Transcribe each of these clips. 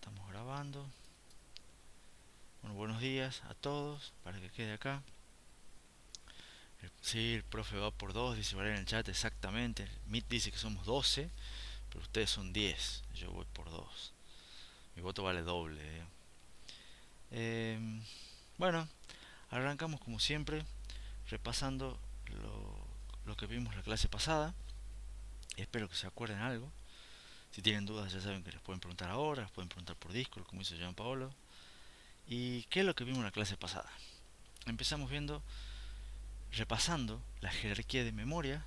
Estamos grabando. Bueno, buenos días a todos, para que quede acá. Sí, el profe va por 2, dice Valeria en el chat, exactamente. El Meet dice que somos 12, pero ustedes son 10. Yo voy por 2. Mi voto vale doble. Bueno, arrancamos como siempre, repasando lo que vimos la clase pasada. Espero que se acuerden algo. Si tienen dudas ya saben que les pueden preguntar ahora, les pueden preguntar por Discord, como hizo Jean Paolo. ¿Y qué es lo que vimos en la clase pasada? Empezamos repasando la jerarquía de memoria,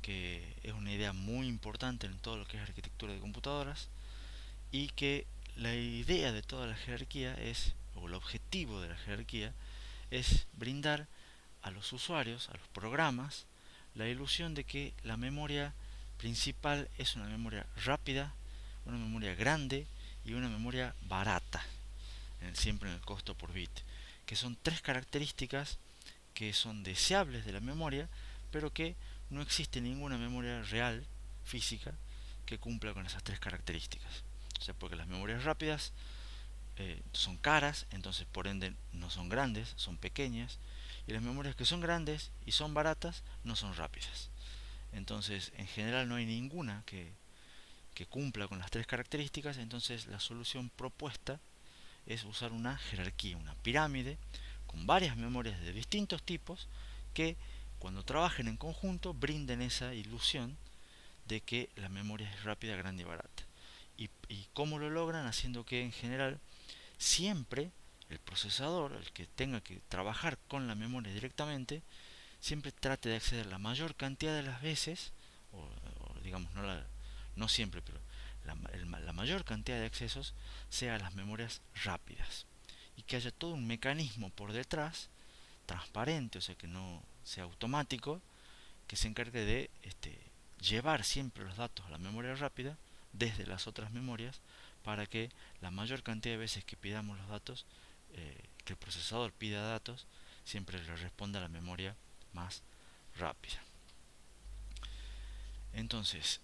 que es una idea muy importante en todo lo que es arquitectura de computadoras, y que la idea de toda la jerarquía es, o el objetivo de la jerarquía, es brindar a los usuarios, a los programas, la ilusión de que la memoria principal es una memoria rápida, una memoria grande y una memoria barata, siempre en el costo por bit, que son tres características que son deseables de la memoria, pero que no existe ninguna memoria real, física, que cumpla con esas tres características. O sea, porque las memorias rápidas son caras, entonces por ende no son grandes, son pequeñas, y las memorias que son grandes y son baratas no son rápidas. Entonces, en general no hay ninguna que cumpla con las tres características, entonces la solución propuesta es usar una jerarquía, una pirámide, con varias memorias de distintos tipos que cuando trabajen en conjunto brinden esa ilusión de que la memoria es rápida, grande y barata. ¿Y cómo lo logran? Haciendo que en general siempre el procesador, el que tenga que trabajar con la memoria directamente, siempre trate de acceder la mayor cantidad de las veces, o digamos, no siempre, pero la mayor cantidad de accesos sea a las memorias rápidas. Y que haya todo un mecanismo por detrás, transparente, o sea que no sea automático, que se encargue de llevar siempre los datos a la memoria rápida desde las otras memorias para que la mayor cantidad de veces que pidamos los datos, que el procesador pida datos, siempre le responda a la memoria más rápida. Entonces,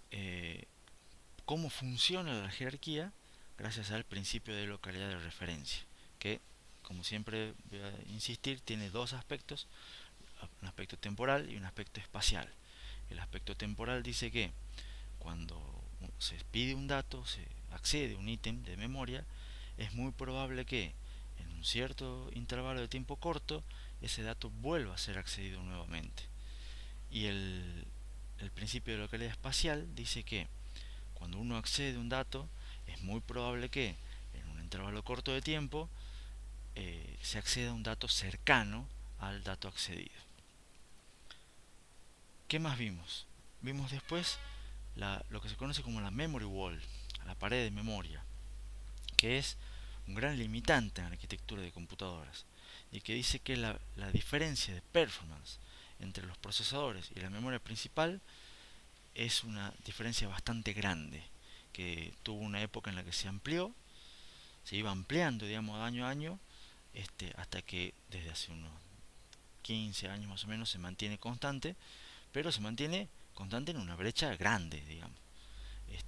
¿cómo funciona la jerarquía? Gracias al principio de localidad de referencia, que, como siempre voy a insistir, tiene dos aspectos, un aspecto temporal y un aspecto espacial. El aspecto temporal dice que cuando se pide un dato, se accede a un ítem de memoria, es muy probable que en un cierto intervalo de tiempo corto ese dato vuelva a ser accedido nuevamente. Y el principio de localidad espacial dice que cuando uno accede a un dato, es muy probable que en un intervalo corto de tiempo se acceda a un dato cercano al dato accedido. ¿Qué más vimos? Vimos después lo que se conoce como la memory wall, la pared de memoria, que es un gran limitante en la arquitectura de computadoras y que dice que la diferencia de performance entre los procesadores y la memoria principal es una diferencia bastante grande, que tuvo una época en la que se amplió, se iba ampliando, digamos, año a año, hasta que desde hace unos 15 años más o menos se mantiene constante, pero se mantiene constante en una brecha grande, digamos.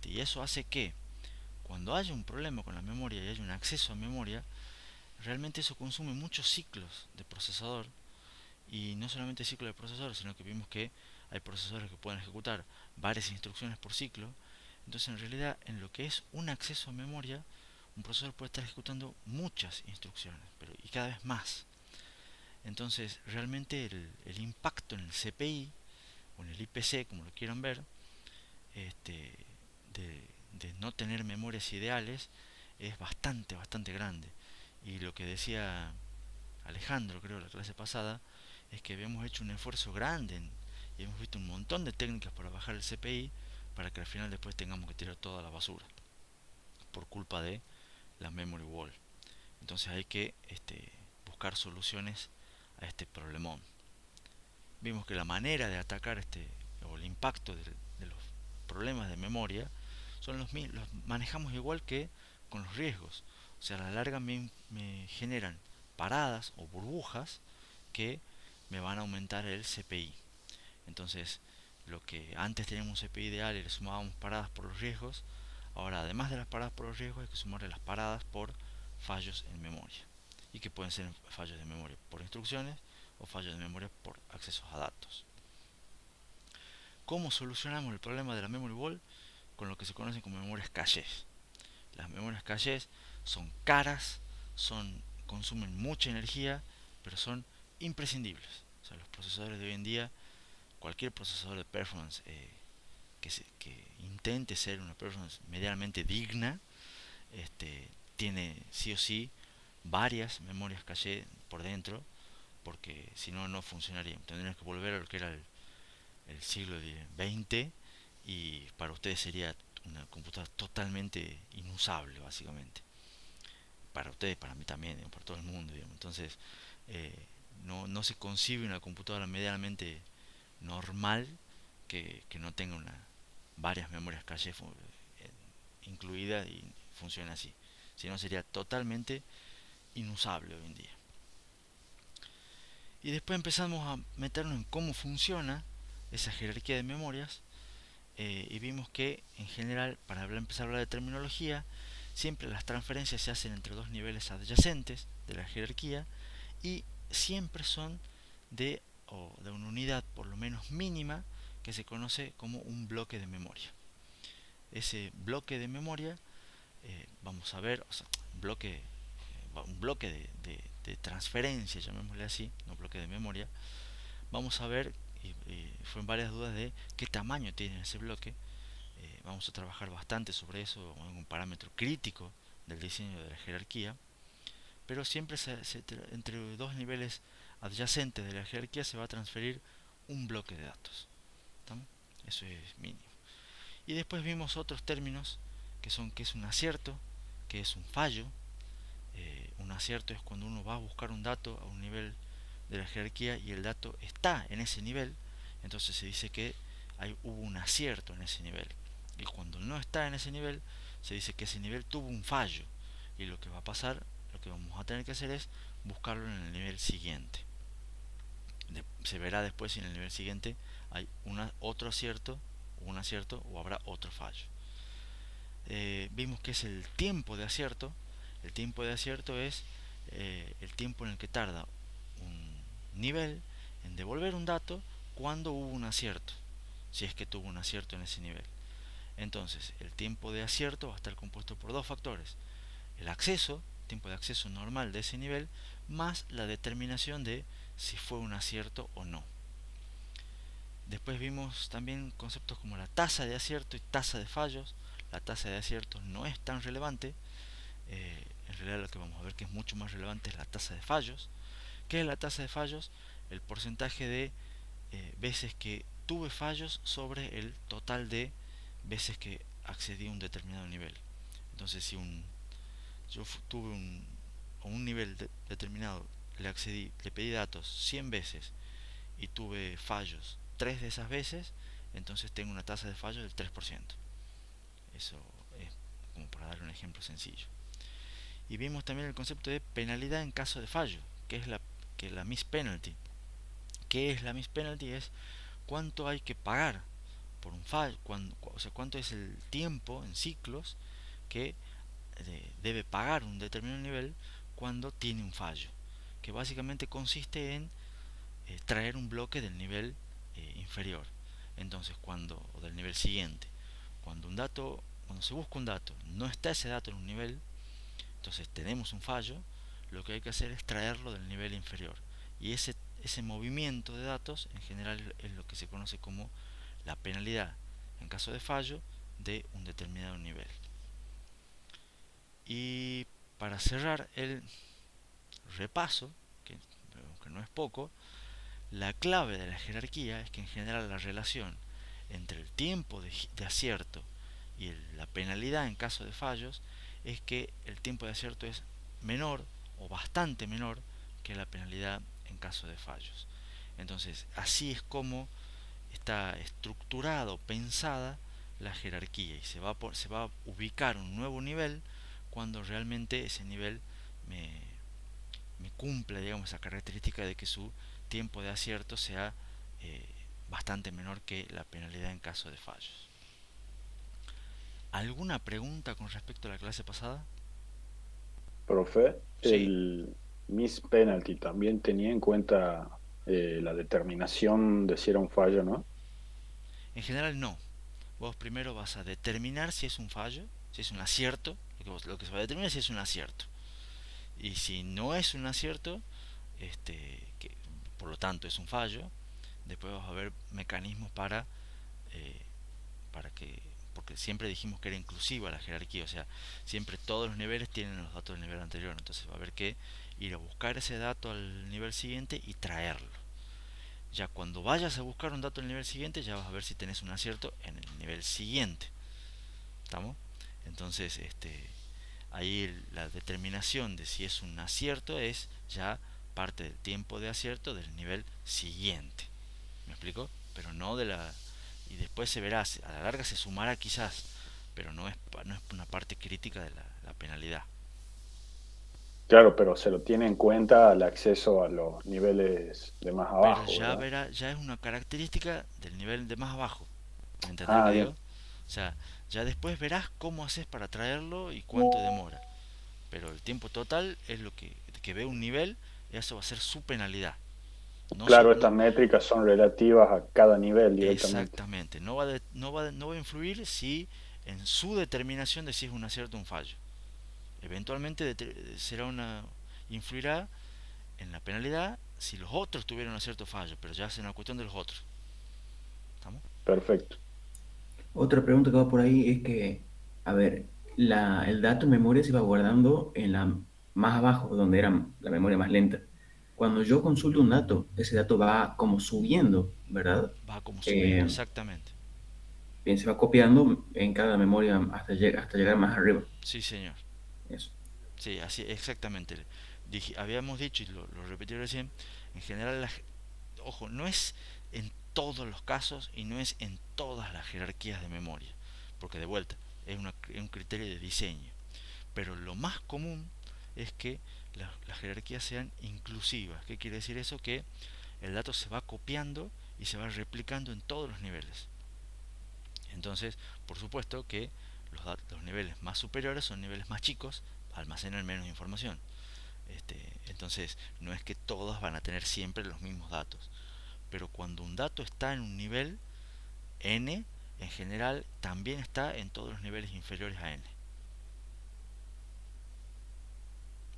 Y eso hace que cuando haya un problema con la memoria y haya un acceso a memoria, realmente eso consume muchos ciclos de procesador, y no solamente ciclos de procesador, sino que vimos que hay procesadores que pueden ejecutar varias instrucciones por ciclo. Entonces, en realidad, en lo que es un acceso a memoria, un procesador puede estar ejecutando muchas instrucciones, y cada vez más. Entonces, realmente el impacto en el CPI o en el IPC, como lo quieran ver, este, de no tener memorias ideales es bastante grande. Y lo que decía Alejandro, creo, la clase pasada, es que habíamos hecho un esfuerzo grande y hemos visto un montón de técnicas para bajar el CPI para que al final después tengamos que tirar toda la basura por culpa de la memory wall. Entonces hay que buscar soluciones a este problemón. Vimos que la manera de atacar o el impacto de los problemas de memoria son los manejamos igual que con los riesgos. O sea, a la larga me generan paradas o burbujas que me van a aumentar el CPI. Entonces, lo que antes teníamos un CPI ideal y le sumábamos paradas por los riesgos, Ahora, además de las paradas por los riesgos, hay que sumarle las paradas por fallos en memoria, y que pueden ser fallos de memoria por instrucciones o fallos de memoria por accesos a datos. ¿Cómo solucionamos el problema de la memory wall? Con lo que se conocen como memorias cachés. Las memorias cachés son caras, consumen mucha energía, pero son imprescindibles. O sea, los procesadores de hoy en día, cualquier procesador de performance que intente ser una performance medianamente digna, tiene sí o sí varias memorias caché por dentro, porque si no, no funcionaría. Tendríamos que volver a lo que era el siglo XX, y para ustedes sería una computadora totalmente inusable, básicamente. Para ustedes, para mí también, para todo el mundo, digamos. Entonces, no se concibe una computadora medianamente normal que no tenga varias memorias caché incluidas y funcione así. Si no, sería totalmente inusable hoy en día. Y después empezamos a meternos en cómo funciona esa jerarquía de memorias, y vimos que en general, para empezar a hablar de terminología, siempre las transferencias se hacen entre dos niveles adyacentes de la jerarquía, y siempre son de una unidad por lo menos mínima que se conoce como un bloque de memoria. Ese bloque de memoria, vamos a ver, o sea, un bloque de transferencia, llamémosle así, no bloque de memoria. Vamos a ver, y fueron varias dudas de qué tamaño tiene ese bloque. Vamos a trabajar bastante sobre eso, un parámetro crítico del diseño de la jerarquía, pero siempre entre dos niveles adyacentes de la jerarquía se va a transferir un bloque de datos. ¿Estamos? Eso es mínimo. Y después vimos otros términos que son qué es un acierto, qué es un fallo. Un acierto es cuando uno va a buscar un dato a un nivel de la jerarquía y el dato está en ese nivel, entonces se dice que hubo un acierto en ese nivel. Y cuando no está en ese nivel, se dice que ese nivel tuvo un fallo. Y lo que va a pasar, lo que vamos a tener que hacer es buscarlo en el nivel siguiente. Se verá después si en el nivel siguiente hay otro acierto, un acierto, o habrá otro fallo. Vimos que es el tiempo de acierto. El tiempo de acierto es el tiempo en el que tarda un nivel en devolver un dato cuando hubo un acierto, si es que tuvo un acierto en ese nivel. Entonces, el tiempo de acierto va a estar compuesto por dos factores: el acceso, tiempo de acceso normal de ese nivel, más la determinación de si fue un acierto o no. Después vimos también conceptos como la tasa de acierto y tasa de fallos. La tasa de acierto no es tan relevante. En realidad lo que vamos a ver que es mucho más relevante es la tasa de fallos. ¿Qué es la tasa de fallos? El porcentaje de veces que tuve fallos sobre el total de veces que accedí a un determinado nivel. Entonces, si yo tuve un nivel determinado, le pedí datos 100 veces y tuve fallos 3 de esas veces, entonces tengo una tasa de fallo del 3%. Eso es como para dar un ejemplo sencillo. Y vimos también el concepto de penalidad en caso de fallo, que es la miss penalty. ¿Qué es la miss penalty? Es cuánto hay que pagar por un fallo, o sea, cuánto es el tiempo en ciclos que debe pagar un determinado nivel cuando tiene un fallo, que básicamente consiste en traer un bloque del nivel inferior. Entonces, o del nivel siguiente, cuando se busca un dato, no está ese dato en un nivel, entonces tenemos un fallo. Lo que hay que hacer es traerlo del nivel inferior. Y ese movimiento de datos en general es lo que se conoce como la penalidad en caso de fallo de un determinado nivel. Y para cerrar el repaso, que aunque no es poco, la clave de la jerarquía es que en general la relación entre el tiempo de acierto y la penalidad en caso de fallos es que el tiempo de acierto es menor o bastante menor que la penalidad en caso de fallos. Entonces, así es como está estructurado, pensada la jerarquía, y se va a ubicar un nuevo nivel cuando realmente ese nivel me, me cumple, digamos, esa característica de que su tiempo de acierto sea bastante menor que la penalidad en caso de fallos. ¿Alguna pregunta con respecto a la clase pasada? Profe, Sí. el Miss Penalty también tenía en cuenta la determinación de si era un fallo, ¿no? En general no. Vos primero vas a determinar si es un fallo, si es un acierto. Lo que se va a determinar es si es un acierto. Y si no es un acierto, que por lo tanto es un fallo, después vas a ver mecanismos eh, para que, porque siempre dijimos que era inclusiva la jerarquía, o sea, siempre todos los niveles tienen los datos del nivel anterior, entonces va a haber que ir a buscar ese dato al nivel siguiente y traerlo. Ya cuando vayas a buscar un dato del nivel siguiente, ya vas a ver si tenés un acierto en el nivel siguiente. ¿Estamos? Entonces, ahí la determinación de si es un acierto es ya parte del tiempo de acierto del nivel siguiente. ¿Me explico? Pero no de la... Y después se verá, a la larga se sumará quizás, pero no es una parte crítica de la penalidad. Claro, pero se lo tiene en cuenta al acceso a los niveles de más Pero abajo, ya ¿verdad? verá, ya es una característica del nivel de más abajo. ¿Me entendés lo que Ah, digo? bien, O sea, ya después verás cómo haces para traerlo y cuánto demora. Pero el tiempo total es lo que ve un nivel, y eso va a ser su penalidad. No, claro, no, estas métricas son relativas a cada nivel directamente. exactamente, no va a influir si en su determinación de si es un acierto o un fallo. Eventualmente será influirá en la penalidad si los otros tuvieron un acierto o fallo, pero ya es una cuestión de los otros. ¿Estamos? Perfecto. Otra pregunta que va por ahí es que, a ver, el dato en memoria se iba guardando en la más abajo, donde era la memoria más lenta. Cuando yo consulto un dato, ese dato va como subiendo, ¿verdad? Va como subiendo, Eh, exactamente. Bien, se va copiando en cada memoria hasta llegar más arriba. Sí, señor. Eso. Sí, así exactamente. Habíamos dicho y lo repetí recién, en general, ojo, no es en todos los casos y no es en todas las jerarquías de memoria, porque de vuelta es un criterio de diseño. Pero lo más común es que las jerarquías sean inclusivas. ¿Qué quiere decir eso? Que el dato se va copiando y se va replicando en todos los niveles. Entonces, por supuesto que los niveles más superiores son niveles más chicos, almacenan menos información. Entonces, no es que todos van a tener siempre los mismos datos. Pero cuando un dato está en un nivel n, en general también está en todos los niveles inferiores a n,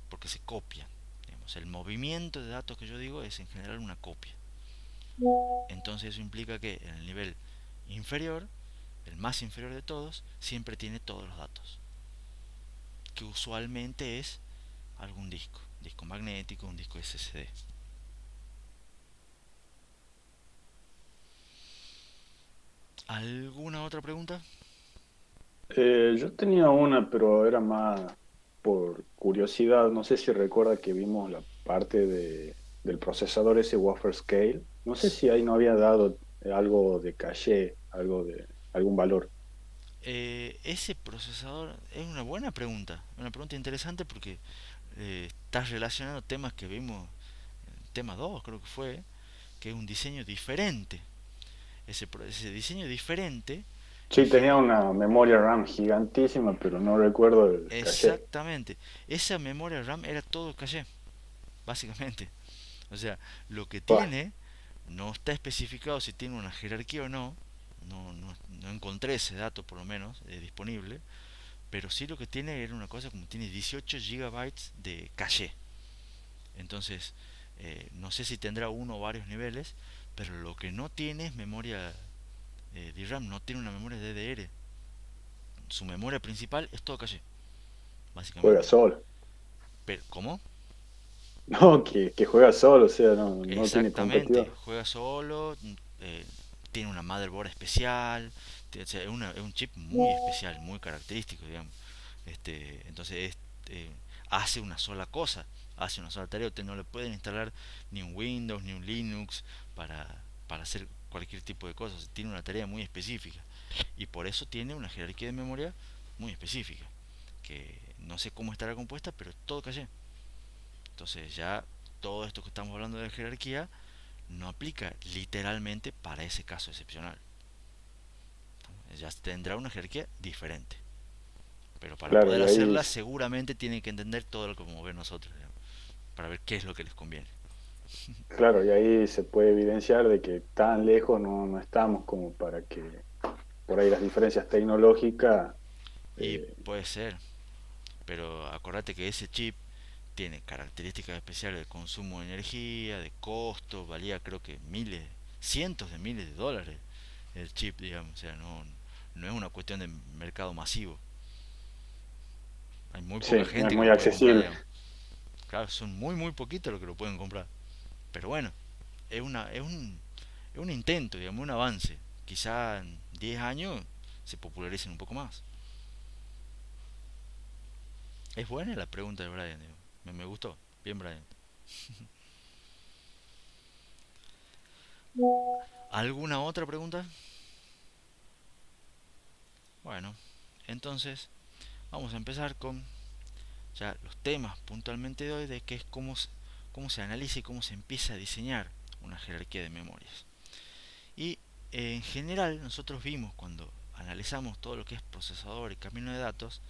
porque se copian. Digamos, el movimiento de datos que yo digo es en general una copia. Entonces eso implica que en el nivel inferior, el más inferior de todos, siempre tiene todos los datos, que usualmente es algún disco magnético, un disco SSD. ¿Alguna otra pregunta? Yo tenía una, pero era más por curiosidad. No sé si recuerda que vimos la parte del procesador ese Wafer Scale. No sé si ahí no había dado algo de caché, algo de algún valor. Ese procesador es una pregunta interesante porque estás relacionando temas que vimos en tema 2 creo que fue, que es un diseño diferente. Ese diseño diferente, en Sí, tenía gen- una memoria RAM gigantísima, pero no recuerdo el caché. exactamente, esa memoria RAM era todo caché, básicamente. O sea, lo que Buah, tiene no está especificado si tiene una jerarquía o no. No encontré ese dato por lo menos disponible, pero sí lo que tiene era una cosa como tiene 18 gigabytes de caché. Entonces, no sé si tendrá uno o varios niveles, pero lo que no tiene es memoria DRAM, no tiene una memoria DDR. Su memoria principal es todo caché, juega básicamente. solo. Pero, ¿cómo? No, que juega solo, o sea, no tiene Exactamente, competidor. juega solo, tiene una motherboard especial, o sea, es un chip muy especial, muy característico, digamos. Entonces hace una sola cosa, hace una sola tarea. Usted no le pueden instalar ni un Windows ni un Linux para hacer cualquier tipo de cosas. Tiene una tarea muy específica y por eso tiene una jerarquía de memoria muy específica, que no sé cómo estará compuesta, pero es todo caché. Entonces ya todo esto que estamos hablando de jerarquía no aplica literalmente para ese caso excepcional. Ya tendrá una jerarquía diferente. Pero para Claro, poder y ahí, hacerla seguramente tienen que entender todo lo que vamos a ver nosotros, digamos, para ver qué es lo que les conviene. claro, y ahí se puede evidenciar de que tan lejos no estamos como para que por ahí las diferencias tecnológicas, Y eh, puede ser, pero acordate que ese chip tiene características especiales de consumo de energía, de costo, valía creo que miles, cientos de miles de dólares el chip, digamos, o sea, no es una cuestión de mercado masivo. Hay muy sí, poca no es gente que muy lo puede comprar, accesible. digamos. Claro, son muy poquitos los que lo pueden comprar. Pero bueno, es una es un intento, digamos, un avance. Quizá en 10 años se popularicen un poco más. Es buena la pregunta de Brian, digo. Me gustó. Bien, Brian. ¿Alguna otra pregunta? Bueno, entonces vamos a empezar con ya los temas puntualmente de hoy de que es cómo se analiza y cómo se empieza a diseñar una jerarquía de memorias. Y en general nosotros vimos cuando analizamos todo lo que es procesador y camino de datos,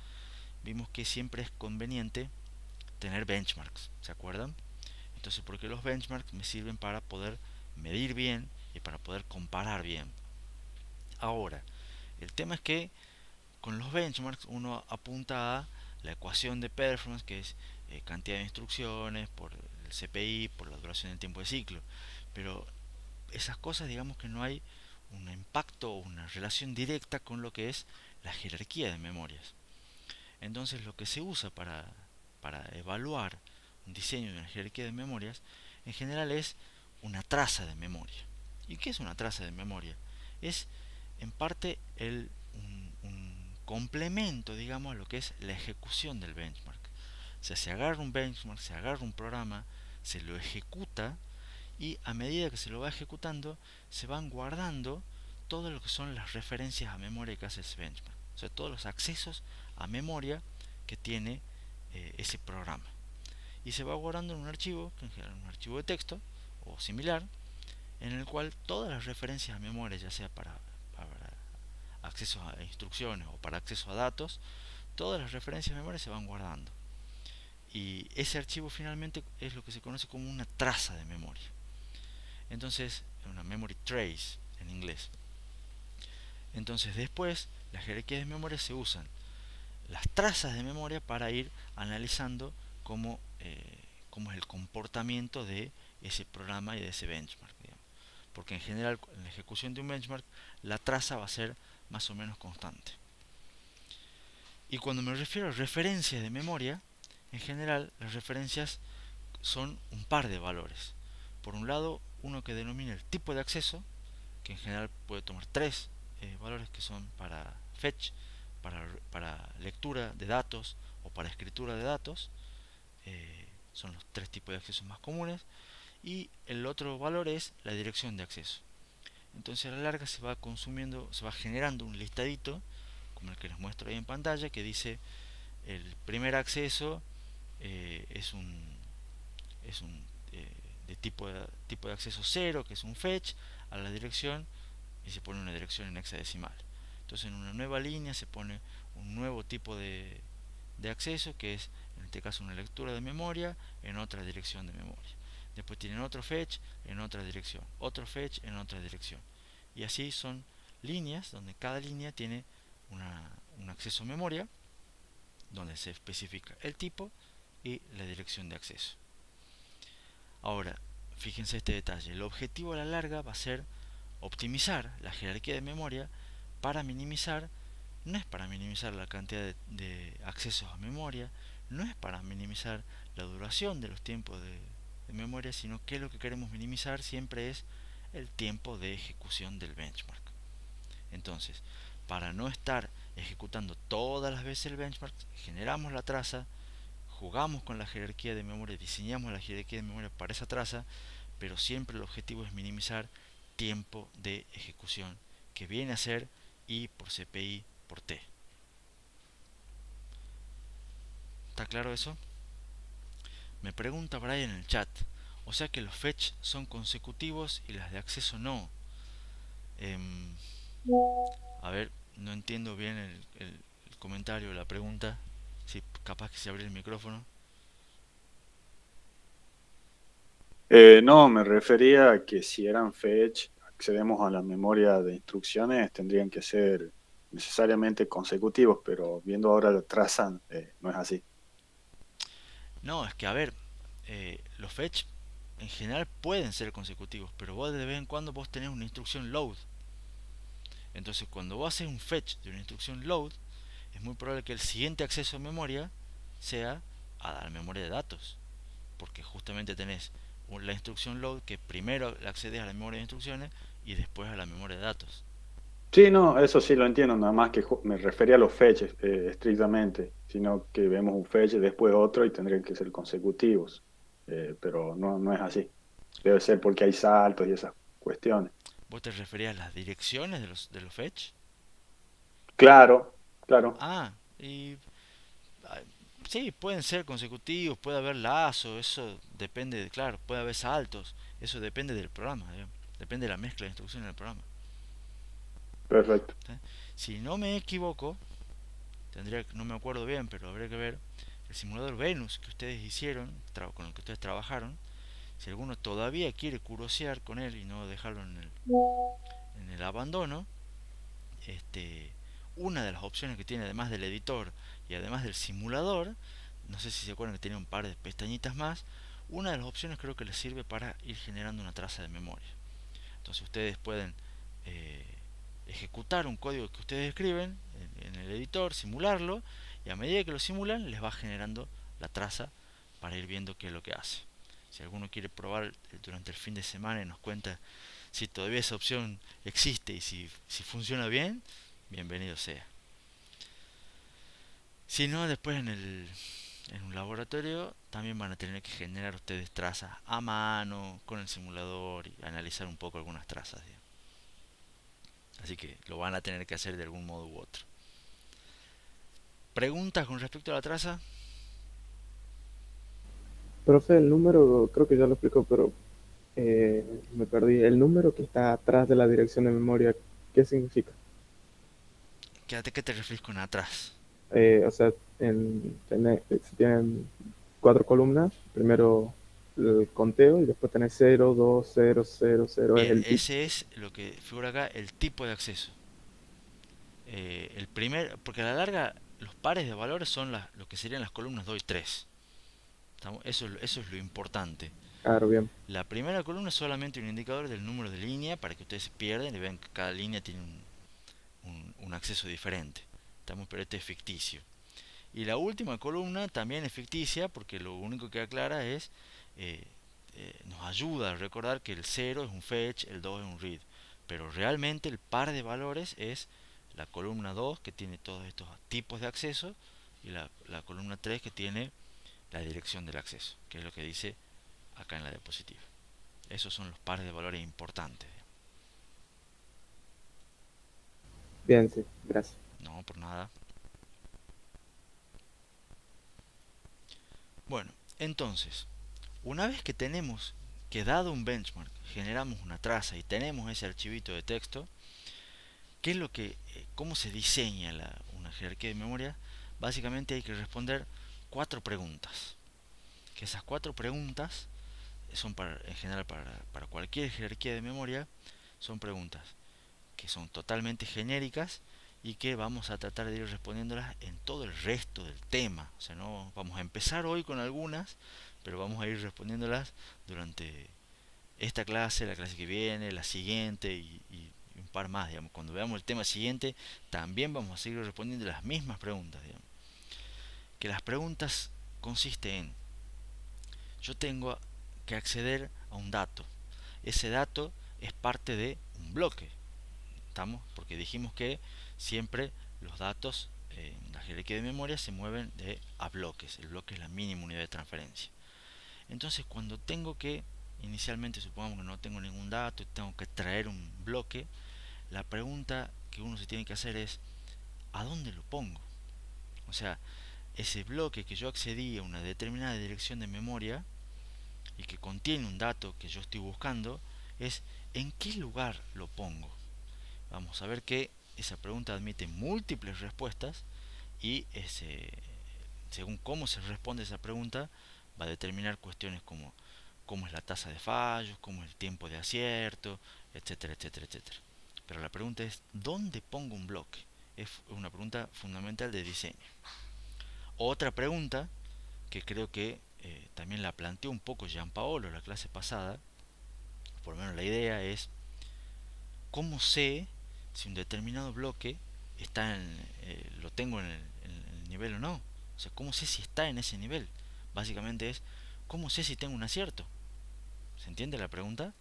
vimos que siempre es conveniente tener benchmarks, ¿se acuerdan? Entonces, porque los benchmarks me sirven para poder medir bien y para poder comparar bien. Ahora, el tema es que con los benchmarks uno apunta a la ecuación de performance, que es cantidad de instrucciones por el CPI, por la duración del tiempo de ciclo. Pero esas cosas, digamos que no hay un impacto o una relación directa con lo que es la jerarquía de memorias. Entonces, lo que se usa para evaluar un diseño de una jerarquía de memorias, en general es una traza de memoria. ¿Y qué es una traza de memoria? Es en parte un complemento, digamos, a lo que es la ejecución del benchmark. O sea, se agarra un benchmark, se agarra un programa, se lo ejecuta y a medida que se lo va ejecutando, se van guardando todo lo que son las referencias a memoria que hace ese benchmark. O sea, todos los accesos a memoria que tiene ese programa. Y se va guardando en un archivo, que en general es un archivo de texto o similar, en el cual todas las referencias a memoria, ya sea para acceso a instrucciones o para acceso a datos, todas las referencias a memoria se van guardando. Y ese archivo finalmente es lo que se conoce como una traza de memoria. Entonces, una memory trace en inglés. Entonces, después, las jerarquías de memoria se usan las trazas de memoria para ir analizando cómo es el comportamiento de ese programa y de ese benchmark, digamos. Porque en general, en la ejecución de un benchmark, la traza va a ser más o menos constante. Y cuando me refiero a referencias de memoria, en general las referencias son un par de valores. Por un lado, uno que denomina el tipo de acceso, que en general puede tomar tres valores que son para fetch, para lectura de datos o para escritura de datos. Son los tres tipos de accesos más comunes. Y el otro valor es la dirección de acceso. Entonces a la larga se va consumiendo, se va generando un listadito, como el que les muestro ahí en pantalla, que dice el primer acceso es es un de tipo de acceso cero, que es un fetch, a la dirección y se pone una dirección en hexadecimal. Entonces en una nueva línea se pone un nuevo tipo de acceso, que es en este caso una lectura de memoria en otra dirección de memoria. Después tienen otro fetch en otra dirección, otro fetch en otra dirección. Y así son líneas donde cada línea tiene un acceso a memoria, donde se especifica el tipo y la dirección de acceso. Ahora, fíjense este detalle. El objetivo a la larga va a ser optimizar la jerarquía de memoria para minimizar, no es para minimizar la cantidad de accesos a memoria, no es para minimizar la duración de los tiempos de memoria, sino que lo que queremos minimizar siempre es el tiempo de ejecución del benchmark. Entonces, para no estar ejecutando todas las veces el benchmark, generamos la traza, jugamos con la jerarquía de memoria, diseñamos la jerarquía de memoria para esa traza, pero siempre el objetivo es minimizar tiempo de ejecución, que viene a ser I por CPI por T. ¿Está claro eso? Me pregunta Brian en el chat. O sea que los fetch son consecutivos y las de acceso no. A ver, no entiendo bien el comentario, la pregunta, si capaz que se abrió el micrófono. No, me refería a que si eran fetch, accedemos a la memoria de instrucciones, tendrían que ser necesariamente consecutivos, pero viendo ahora la traza, no es así. No, es que a ver, los fetch en general pueden ser consecutivos, pero vos de vez en cuando vos tenés una instrucción load. Entonces cuando vos haces un fetch de una instrucción load, es muy probable que el siguiente acceso a memoria sea a la memoria de datos, porque justamente tenés la instrucción load que primero le accedes a la memoria de instrucciones y después a la memoria de datos. Sí, no, eso sí lo entiendo, nada más que me refería a los fetches estrictamente, sino que vemos un fetch después otro y tendrían que ser consecutivos. Pero no, no es así. Debe ser porque hay saltos y esas cuestiones. ¿Vos te referías a las direcciones de los fetch? Claro, claro, Ah, y ah, sí, pueden ser consecutivos, puede haber lazos, eso depende, claro, puede haber saltos, eso depende del programa, digamos, depende de la mezcla de instrucciones del programa. perfecto. ¿Sí? Si no me equivoco, no me acuerdo bien, pero habría que ver el simulador Venus que ustedes hicieron, con el que ustedes trabajaron. Si alguno todavía quiere curiosear con él y no dejarlo en el abandono, este, una de las opciones que tiene además del editor y además del simulador, no sé si se acuerdan que tenía un par de pestañitas más, una de las opciones creo que les sirve para ir generando una traza de memoria. Entonces ustedes pueden eh, ejecutar un código que ustedes escriben en el editor, simularlo, y a medida que lo simulan les va generando la traza para ir viendo qué es lo que hace. Si alguno quiere probar durante el fin de semana y nos cuenta si todavía esa opción existe y si funciona bien, bienvenido sea. Si no, después en un laboratorio también van a tener que generar ustedes trazas a mano con el simulador y analizar un poco algunas trazas, digamos. Así que lo van a tener que hacer de algún modo u otro. ¿Preguntas con respecto a la traza? Profe, el número, creo que ya lo explicó, pero me perdí. El número que está atrás de la dirección de memoria, ¿qué significa? ¿Qué te refieres con atrás? O sea, si tienen cuatro columnas, primero el conteo y después tenés 0, 2, 0, 0, 0, es Bien, el tipo. ese es lo que figura acá, el tipo de acceso. Porque a la larga los pares de valores son lo que serían las columnas 2 y 3. Eso es lo importante. Claro, bien. La primera columna es solamente un indicador del número de línea para que ustedes se pierdan y vean que cada línea tiene un acceso diferente. Pero este es ficticio. Y la última columna también es ficticia porque lo único que aclara es, eh, nos ayuda a recordar que el 0 es un fetch, el 2 es un read. Pero realmente el par de valores es la columna 2 que tiene todos estos tipos de acceso y la columna 3 que tiene la dirección del acceso, que es lo que dice acá en la diapositiva. Esos son los pares de valores importantes. Bien, sí, gracias. No, por nada. Bueno, entonces, una vez que tenemos que dado un benchmark, generamos una traza y tenemos ese archivito de texto, ¿qué es cómo se diseña una jerarquía de memoria? Básicamente hay que responder 4 preguntas. Que esas 4 preguntas son en general para cualquier jerarquía de memoria, son preguntas que son totalmente genéricas y que vamos a tratar de ir respondiéndolas en todo el resto del tema. O sea, no vamos a empezar hoy con algunas, pero vamos a ir respondiéndolas durante esta clase, la clase que viene, la siguiente y un par más, digamos. Cuando veamos el tema siguiente, también vamos a seguir respondiendo las mismas preguntas, digamos. Que las preguntas consisten en, yo tengo que acceder a un dato. Ese dato es parte de un bloque. ¿Estamos? Porque dijimos que siempre los datos en la jerarquía de memoria se mueven a bloques. El bloque es la mínima unidad de transferencia. Entonces, cuando tengo que, inicialmente supongamos que no tengo ningún dato y tengo que traer un bloque, la pregunta que uno se tiene que hacer es, ¿a dónde lo pongo? O sea, ese bloque que yo accedí a una determinada dirección de memoria y que contiene un dato que yo estoy buscando, es ¿en qué lugar lo pongo? Vamos a ver que esa pregunta admite múltiples respuestas y según cómo se responde esa pregunta va a determinar cuestiones como cómo es la tasa de fallos, cómo es el tiempo de acierto, etcétera, etcétera, etcétera. Pero la pregunta es, ¿dónde pongo un bloque? Es una pregunta fundamental de diseño. Otra pregunta que creo que también la planteó un poco Gianpaolo la clase pasada, por lo menos la idea es, ¿cómo sé si un determinado bloque lo tengo en el nivel o no? O sea, ¿cómo sé si está en ese nivel? Básicamente es, ¿cómo sé si tengo un acierto? ¿Se entiende la pregunta?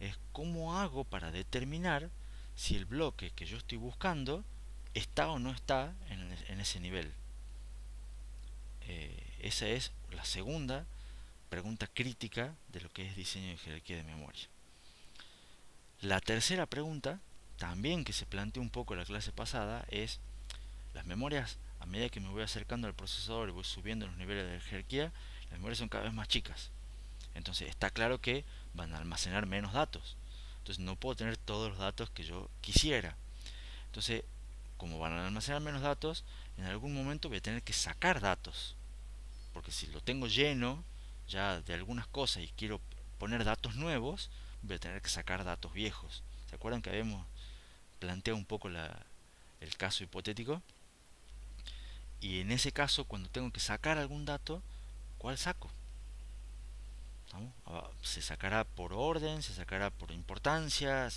Es cómo hago para determinar si el bloque que yo estoy buscando está o no está en ese nivel. Esa es la segunda pregunta crítica de lo que es diseño de jerarquía de memoria. La tercera pregunta, también que se planteó un poco en la clase pasada, es las memorias, a medida que me voy acercando al procesador y voy subiendo los niveles de jerarquía, las memorias son cada vez más chicas. Entonces está claro que van a almacenar menos datos. Entonces no puedo tener todos los datos que yo quisiera. Entonces, como van a almacenar menos datos, en algún momento voy a tener que sacar datos. Porque si lo tengo lleno ya de algunas cosas y quiero poner datos nuevos, voy a tener que sacar datos viejos. ¿Se acuerdan que habíamos planteado un poco el caso hipotético? Y en ese caso, cuando tengo que sacar algún dato, ¿cuál saco? ¿Vamos? Se sacará por orden, se sacará por importancia,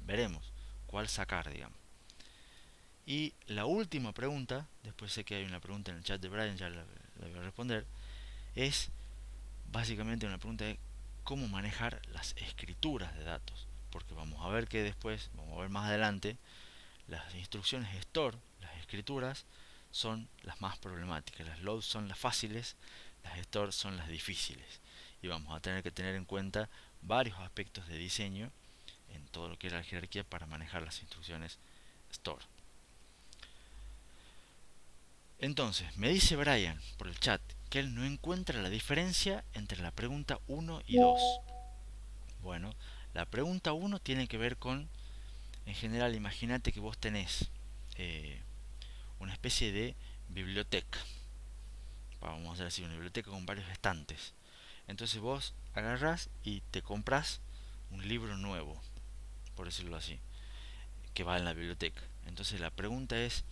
veremos cuál sacar, digamos. Y la última pregunta, después sé que hay una pregunta en el chat de Brian, ya la voy a responder, es básicamente una pregunta de cómo manejar las escrituras de datos. Porque vamos a ver que después, vamos a ver más adelante, las instrucciones store, las escrituras, son las más problemáticas. Las load son las fáciles, las store son las difíciles. Y vamos a tener que tener en cuenta varios aspectos de diseño en todo lo que es la jerarquía para manejar las instrucciones store. Entonces, me dice Brian por el chat que él no encuentra la diferencia entre la pregunta 1 y 2. Bueno, la pregunta 1 tiene que ver con, en general, imagínate que vos tenés una especie de biblioteca. Vamos a hacer así, una biblioteca con varios estantes. Entonces vos agarrás y te compras un libro nuevo, por decirlo así, que va en la biblioteca. Entonces la pregunta es,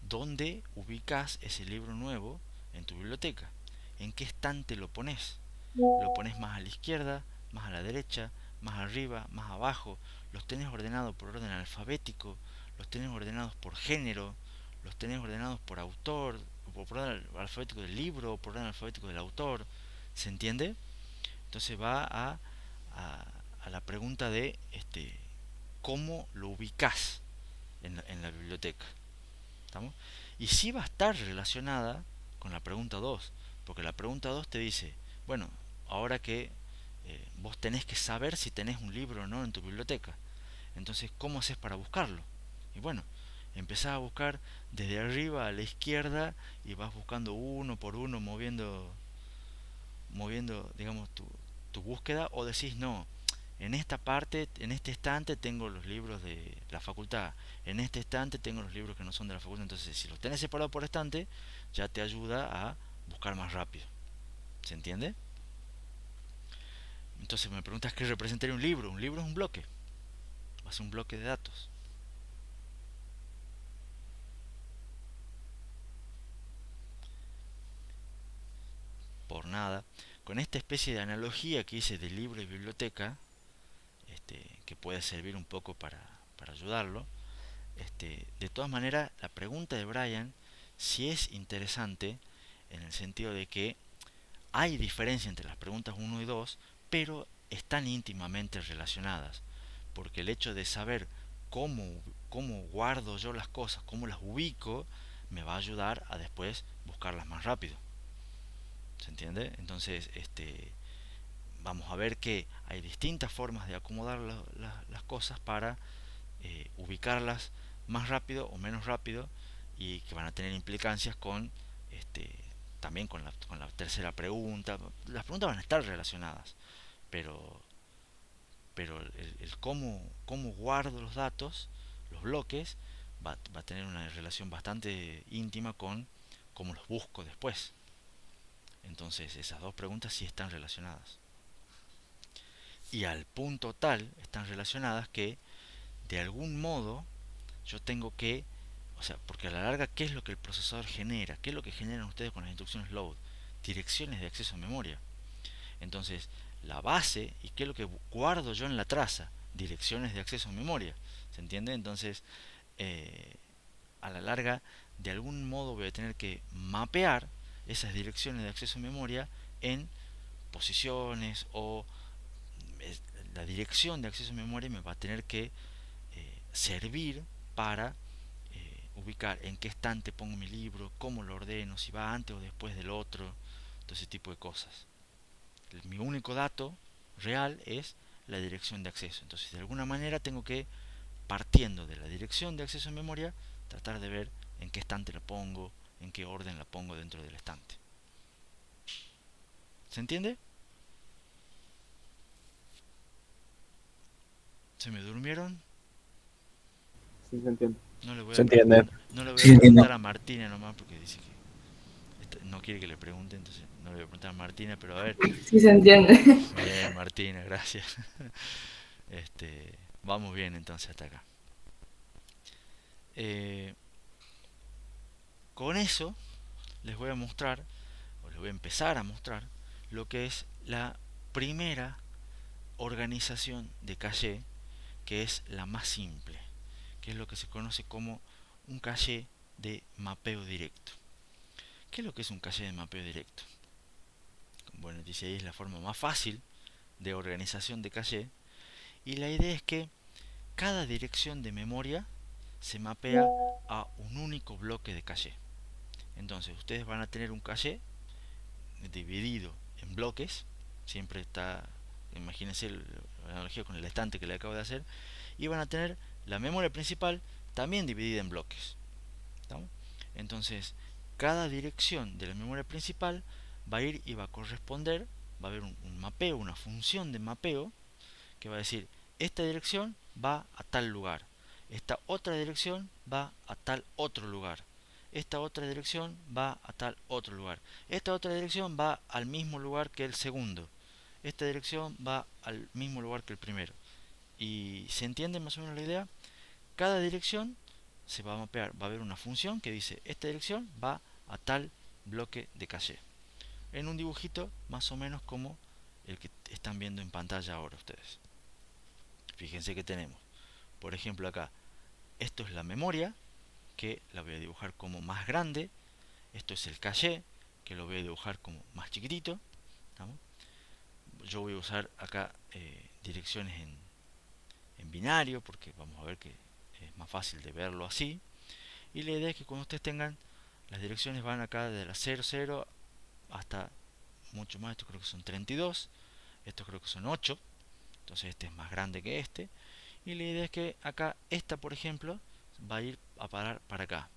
¿dónde ubicas ese libro nuevo en tu biblioteca? ¿En qué estante lo pones? ¿Lo pones más a la izquierda, más a la derecha, más arriba, más abajo? ¿Los tenés ordenados por orden alfabético? ¿Los tenés ordenados por género? ¿Los tenés ordenados por autor? ¿Por orden alfabético del libro o por orden alfabético del autor? ¿Se entiende? Entonces va a la pregunta de cómo lo ubicas en la biblioteca. ¿Estamos? Y sí va a estar relacionada con la pregunta 2, porque la pregunta 2 te dice, bueno, ahora que vos tenés que saber si tenés un libro o no en tu biblioteca, entonces, ¿cómo haces para buscarlo? Y bueno, empezás a buscar desde arriba a la izquierda y vas buscando uno por uno, moviendo digamos, tu búsqueda, o decís, no, en esta parte, en este estante tengo los libros de la facultad, en este estante tengo los libros que no son de la facultad. Entonces, si los tenés separados por estante, ya te ayuda a buscar más rápido. ¿Se entiende? Entonces me preguntas qué representaría un libro. Un libro es un bloque, va a ser un bloque de datos. Por nada, con esta especie de analogía que hice de libro y biblioteca, que puede servir un poco para ayudarlo, de todas maneras, la pregunta de Brian sí es interesante en el sentido de que hay diferencia entre las preguntas 1 y 2, pero están íntimamente relacionadas, porque el hecho de saber cómo guardo yo las cosas, cómo las ubico, me va a ayudar a después buscarlas más rápido. ¿Se entiende? Entonces, vamos a ver que hay distintas formas de acomodar las cosas para ubicarlas más rápido o menos rápido, y que van a tener implicancias con también con la tercera pregunta. Las preguntas van a estar relacionadas, pero el cómo guardo los datos, los bloques, va a tener una relación bastante íntima con cómo los busco después. Entonces esas dos preguntas sí están relacionadas. Y al punto tal están relacionadas que de algún modo yo tengo que, o sea, porque a la larga, ¿qué es lo que el procesador genera? ¿Qué es lo que generan ustedes con las instrucciones load? Direcciones de acceso a memoria. Entonces, la base, ¿y qué es lo que guardo yo en la traza? Direcciones de acceso a memoria. ¿Se entiende? Entonces, a la larga, de algún modo voy a tener que mapear esas direcciones de acceso a memoria en posiciones o la dirección de acceso a memoria me va a tener que servir para ubicar en qué estante pongo mi libro, cómo lo ordeno, si va antes o después del otro, todo ese tipo de cosas. Mi único dato real es la dirección de acceso. Entonces, de alguna manera tengo que, partiendo de la dirección de acceso a memoria, tratar de ver en qué estante la pongo, en qué orden la pongo dentro del estante. ¿Se entiende? ¿Se me durmieron? Sí, se entiende. No le voy ¿Se a, entiende? no le voy Sí, a entiendo. preguntar a Martina nomás porque dice que no quiere que le pregunte, entonces no le voy a preguntar a Martina, pero a ver. Sí se entiende. Bien, Martina, gracias. Vamos bien entonces hasta acá. Con eso les voy a mostrar, o les voy a empezar a mostrar, lo que es la primera organización de caché, que es la más simple, que es lo que se conoce como un caché de mapeo directo. ¿Qué es lo que es un caché de mapeo directo? Bueno, dice ahí es la forma más fácil de organización de caché, y la idea es que cada dirección de memoria se mapea a un único bloque de caché. Entonces ustedes van a tener un caché dividido en bloques, siempre está, imagínense la analogía con el estante que le acabo de hacer, y van a tener la memoria principal también dividida en bloques. ¿Estamos? Entonces, cada dirección de la memoria principal va a ir y va a corresponder, va a haber un mapeo, una función de mapeo, que va a decir, esta dirección va a tal lugar, esta otra dirección va a tal otro lugar, esta otra dirección va a tal otro lugar, esta otra dirección va al mismo lugar que el segundo, esta dirección va al mismo lugar que el primero. ¿Y se entiende más o menos la idea? Cada dirección se va a mapear, va a haber una función que dice, esta dirección va a tal bloque de caché, en un dibujito más o menos como el que están viendo en pantalla ahora ustedes. Fíjense que tenemos, por ejemplo acá, esto es la memoria, que la voy a dibujar como más grande. Esto es el caché, que lo voy a dibujar como más chiquitito. ¿Estamos? Yo voy a usar acá direcciones en binario, porque vamos a ver que es más fácil de verlo así. Y la idea es que cuando ustedes tengan, las direcciones van acá de la 00 hasta mucho más. Estos creo que son 32, estos creo que son 8. Entonces este es más grande que este. Y la idea es que acá, esta por ejemplo, va a ir a parar para acá.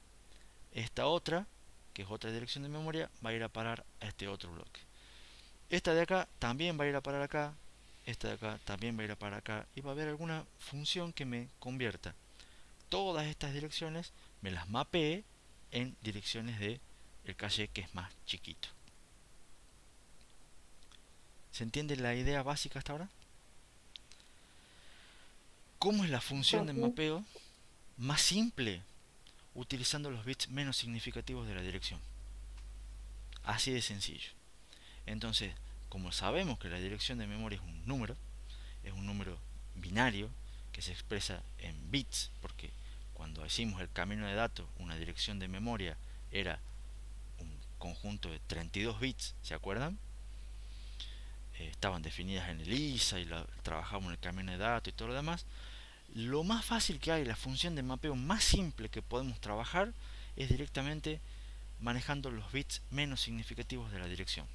Esta otra, que es otra dirección de memoria, va a ir a parar a este otro bloque. Esta de acá también va a ir a parar acá. Esta de acá también va a ir a parar acá. Y va a haber alguna función que me convierta todas estas direcciones, me las mapee en direcciones de el caché que es más chiquito. ¿Se entiende la idea básica hasta ahora? ¿Cómo es la función de mapeo más simple? Utilizando los bits menos significativos de la dirección. Así de sencillo. Entonces, como sabemos que la dirección de memoria es un número binario que se expresa en bits, porque cuando hicimos el camino de datos, una dirección de memoria era un conjunto de 32 bits, ¿se acuerdan? Estaban definidas en el ISA y trabajamos en el camino de datos y todo lo demás. Lo más fácil que hay, la función de mapeo más simple que podemos trabajar es directamente manejando los bits menos significativos de la dirección.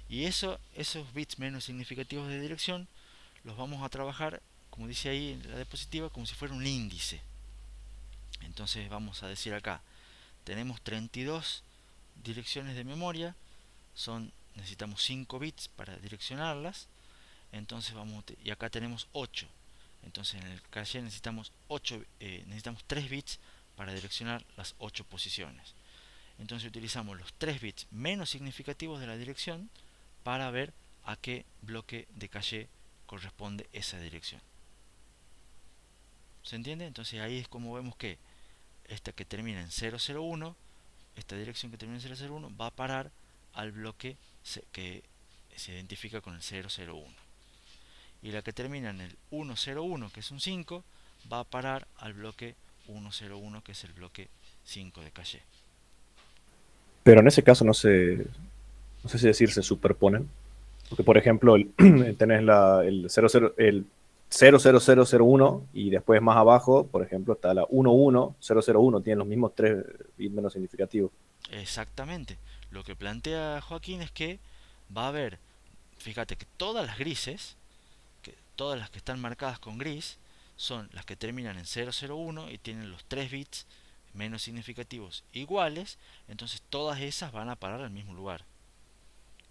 Y esos bits menos significativos de dirección los vamos a trabajar, como dice ahí en la diapositiva, como si fuera un índice. Entonces vamos a decir acá, tenemos 32 direcciones de memoria, necesitamos 5 bits para direccionarlas, entonces y acá tenemos 8. Entonces en el caché necesitamos 3 bits para direccionar las 8 posiciones. Entonces utilizamos los 3 bits menos significativos de la dirección para ver a qué bloque de caché corresponde esa dirección. ¿Se entiende? Entonces ahí es como vemos que esta que termina en 001, esta dirección que termina en 001 va a parar al bloque que se identifica con el 001. Y la que termina en el 101, que es un 5, va a parar al bloque 101, que es el bloque 5 de caché. Pero en ese caso no sé si decir se superponen. Porque, por ejemplo, tenés el 00001 y después más abajo, por ejemplo, está la 11001, tienen los mismos 3 bits menos significativos. Exactamente. Lo que plantea Joaquín es que va a haber, fíjate que todas las grises, que todas las que están marcadas con gris, son las que terminan en 001 y tienen los 3 bits menos significativos iguales, entonces todas esas van a parar al mismo lugar.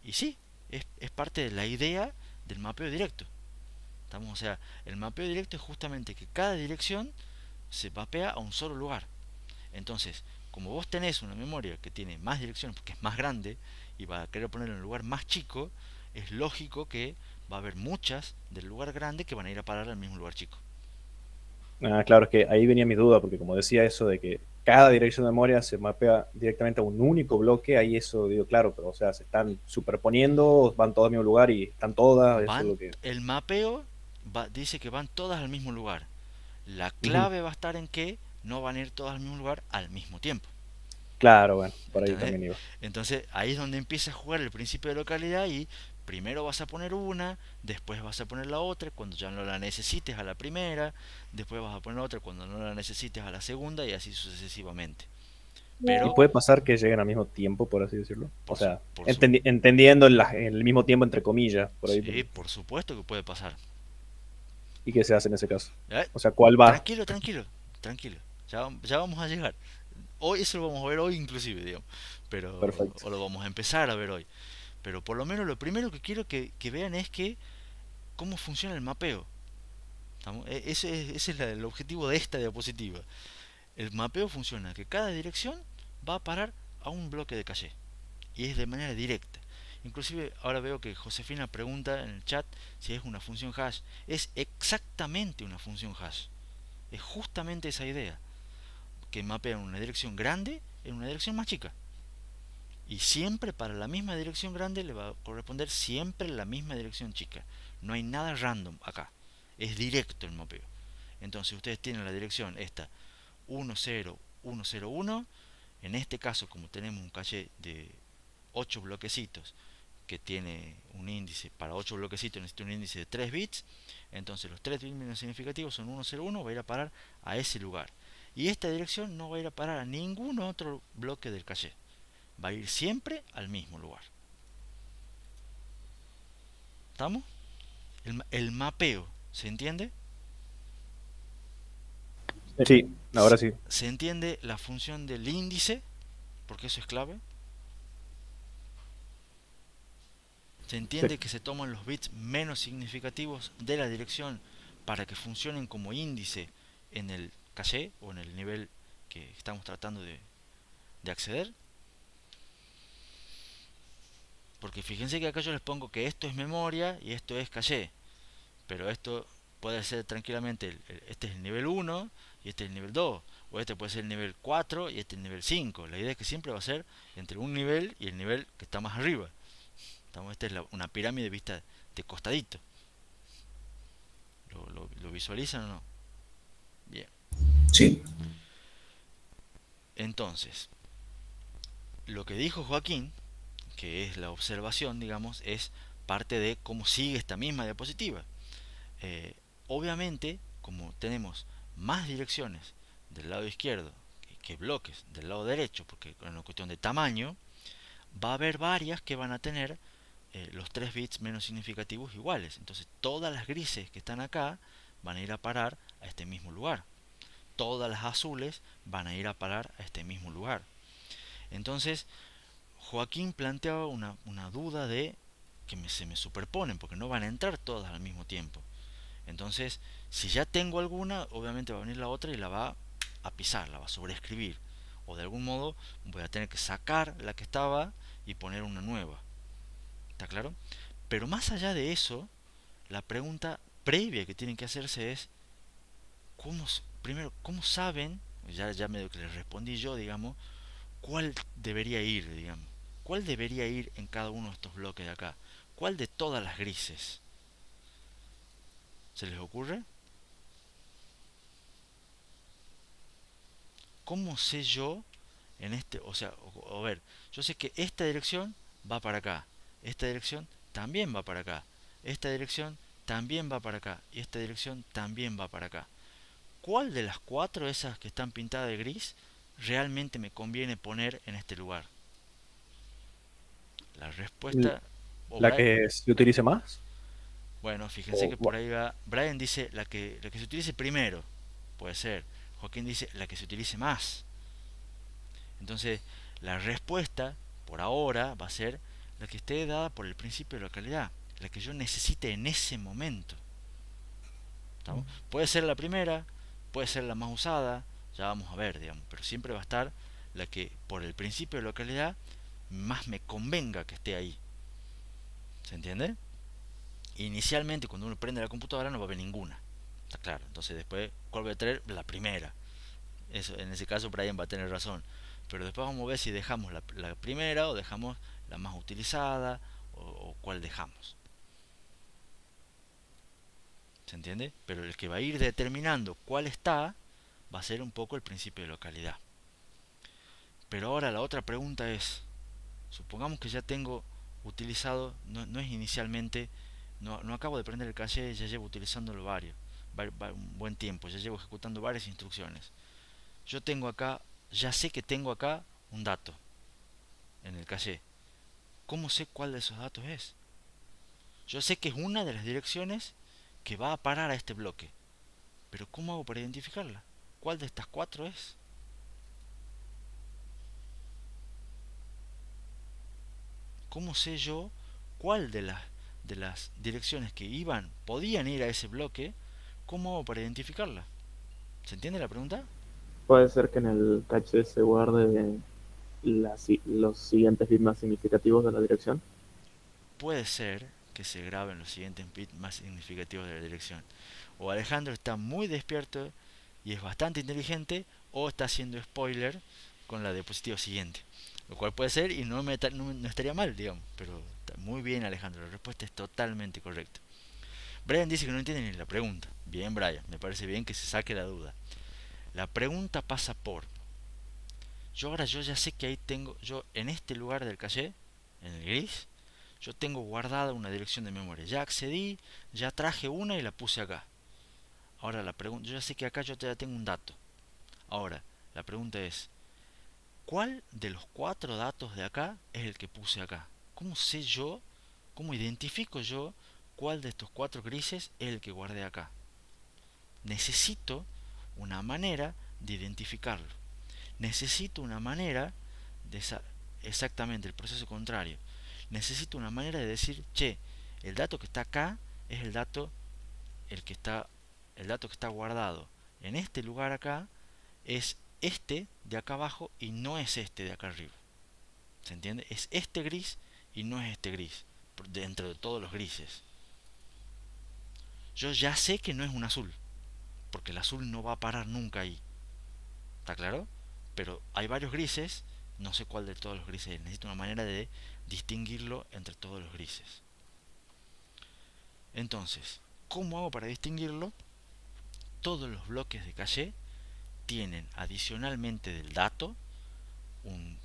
Y sí, es parte de la idea del mapeo directo. O sea, el mapeo directo es justamente que cada dirección se mapea a un solo lugar. Entonces, como vos tenés una memoria que tiene más direcciones porque es más grande y va a querer ponerlo en un lugar más chico, es lógico que va a haber muchas del lugar grande que van a ir a parar al mismo lugar chico. Ah, claro, es que ahí venía mi duda, porque como decía eso de que cada dirección de memoria se mapea directamente a un único bloque, ahí eso digo, claro, pero o sea, se están superponiendo, van todas al mismo lugar y están todas, eso es lo que... El mapeo dice que van todas al mismo lugar. La Ujú. clave va a estar en que no van a ir todas al mismo lugar al mismo tiempo. Claro, bueno, por ahí ¿Entendés? también iba. Entonces ahí es donde empieza a jugar el principio de localidad y primero vas a poner una, después vas a poner la otra cuando ya no la necesites a la primera, después vas a poner otra cuando no la necesites a la segunda y así sucesivamente. Y Pero, puede pasar que lleguen al mismo tiempo, por así decirlo. O por, su, sea, por, su, entendiendo en el mismo tiempo, entre comillas, por ahí. sí, por supuesto que puede pasar. ¿Y qué se hace en ese caso? ¿Eh? O sea, ¿cuál va? Tranquilo, tranquilo, tranquilo. Ya vamos a llegar. Hoy eso lo vamos a ver hoy inclusive, digamos. Pero, Perfecto. o lo vamos a empezar a ver hoy. Pero por lo menos lo primero que quiero que vean es que cómo funciona el mapeo. Ese es el objetivo de esta diapositiva. El mapeo funciona que cada dirección va a parar a un bloque de caché. Y es de manera directa. Inclusive ahora veo que Josefina pregunta en el chat si es una función hash. Es exactamente una función hash. Es justamente esa idea. Que mapea en una dirección grande en una dirección más chica. Y siempre para la misma dirección grande le va a corresponder siempre la misma dirección chica. No hay nada random acá. Es directo el mapeo. Entonces ustedes tienen la dirección esta 10101. En este caso, como tenemos un caché de 8 bloquecitos que tiene un índice, para 8 bloquecitos necesita un índice de 3 bits, entonces los 3 bits menos significativos son 101, va a ir a parar a ese lugar. Y esta dirección no va a ir a parar a ningún otro bloque del caché. Va a ir siempre al mismo lugar. ¿Estamos? El mapeo, ¿se entiende? Sí, ahora sí. ¿Se entiende la función del índice? Porque eso es clave. Se Sí. entiende que se toman los bits menos significativos de la dirección para que funcionen como índice en el caché o en el nivel que estamos tratando de acceder. Porque fíjense que acá yo les pongo que esto es memoria y esto es caché. Pero esto puede ser tranquilamente, este es el nivel 1 y este es el nivel 2. O este puede ser el nivel 4 y este el nivel 5. La idea es que siempre va a ser entre un nivel y el nivel que está más arriba. Esta es una pirámide vista de costadito. ¿Lo visualizan o no? Bien. Sí, Entonces, lo que dijo Joaquín, que es la observación, digamos, es parte de cómo sigue esta misma diapositiva. Eh, Obviamente, como tenemos más direcciones del lado izquierdo que bloques del lado derecho, porque en una cuestión de tamaño, va a haber varias que van a tener los 3 bits menos significativos iguales. Entonces, todas las grises que están acá van a ir a parar a este mismo lugar. Todas las azules van a ir a parar a este mismo lugar. Entonces, Joaquín planteaba una duda de que se me superponen, porque no van a entrar todas al mismo tiempo. Entonces, si ya tengo alguna, obviamente va a venir la otra y la va a pisar, la va a sobreescribir. O de algún modo voy a tener que sacar la que estaba y poner una nueva. ¿Está claro? Pero más allá de eso, la pregunta previa que tienen que hacerse es, primero, ¿cómo saben? Ya medio que les respondí yo, digamos, cuál debería ir, digamos. ¿Cuál debería ir en cada uno de estos bloques de acá? ¿Cuál de todas las grises? ¿Se les ocurre? ¿Cómo sé yo en este, o sea, a ver, yo sé que esta dirección va para acá, esta dirección también va para acá, esta dirección también va para acá y esta dirección también va para acá? ¿Cuál de las cuatro esas que están pintadas de gris realmente me conviene poner en este lugar? La L- respuesta, o La Brian, que se utilice más. bueno, fíjense O, que por ahí va, Brian dice la que se utilice primero, puede ser. Joaquín dice la que se utilice más. Entonces, la respuesta, por ahora, va a ser la que esté dada por el principio de localidad, la que yo necesite en ese momento. ¿Estamos? Puede ser la primera, puede ser la más usada, ya vamos a ver, digamos, pero siempre va a estar la que por el principio de localidad más me convenga que esté ahí. ¿Se entiende? Inicialmente, cuando uno prende la computadora, no va a haber ninguna. Está claro. Entonces, después, ¿cuál voy a traer? La primera. Eso, en ese caso, Brian va a tener razón. Pero después vamos a ver si dejamos la primera o dejamos la más utilizada o cuál dejamos. ¿Se entiende? Pero el que va a ir determinando cuál está va a ser un poco el principio de localidad. Pero ahora la otra pregunta es, supongamos que ya tengo utilizado, no es inicialmente, no acabo de prender el caché, ya llevo utilizándolo un buen tiempo, ya llevo ejecutando varias instrucciones. Yo tengo acá, ya sé que tengo acá un dato en el caché. ¿Cómo sé cuál de esos datos es? Yo sé que es una de las direcciones que va a parar a este bloque, pero ¿cómo hago para identificarla? ¿Cuál de estas cuatro es? ¿Cómo sé yo cuál de las direcciones que podían ir a ese bloque? ¿Cómo hago para identificarla? ¿Se entiende la pregunta? Puede ser que en el caché se guarde los siguientes bits más significativos de la dirección. Puede ser que se graben los siguientes bits más significativos de la dirección. O Alejandro está muy despierto y es bastante inteligente, o está haciendo spoiler con la diapositiva siguiente. Lo cual puede ser y no estaría mal, digamos. Pero está muy bien, Alejandro. La respuesta es totalmente correcta. Brian dice que no entiende ni la pregunta. Bien, Brian, me parece bien que se saque la duda. La pregunta pasa por, yo ya sé que ahí tengo, yo en este lugar del caché, en el gris, yo tengo guardada una dirección de memoria. Ya accedí, ya traje una y la puse acá. Ahora la pregunta, yo ya sé que acá yo ya tengo un dato. Ahora, la pregunta es, ¿cuál de los cuatro datos de acá es el que puse acá? ¿Cómo sé yo, cómo identifico yo cuál de estos cuatro grises es el que guardé acá? Necesito una manera de identificarlo. Necesito una manera de exactamente el proceso contrario. Necesito una manera de decir, che, el dato que está acá es el que está, el dato que está guardado en este lugar acá es este de acá abajo y no es este de acá arriba. ¿Se entiende? Es este gris y no es este gris dentro de todos los grises. Yo ya sé que no es un azul, porque el azul no va a parar nunca ahí. ¿Está claro? Pero hay varios grises, no sé cuál de todos los grises es. Necesito una manera de distinguirlo entre todos los grises. Entonces, ¿cómo hago para distinguirlo? Todos los bloques de caché tienen adicionalmente del dato un-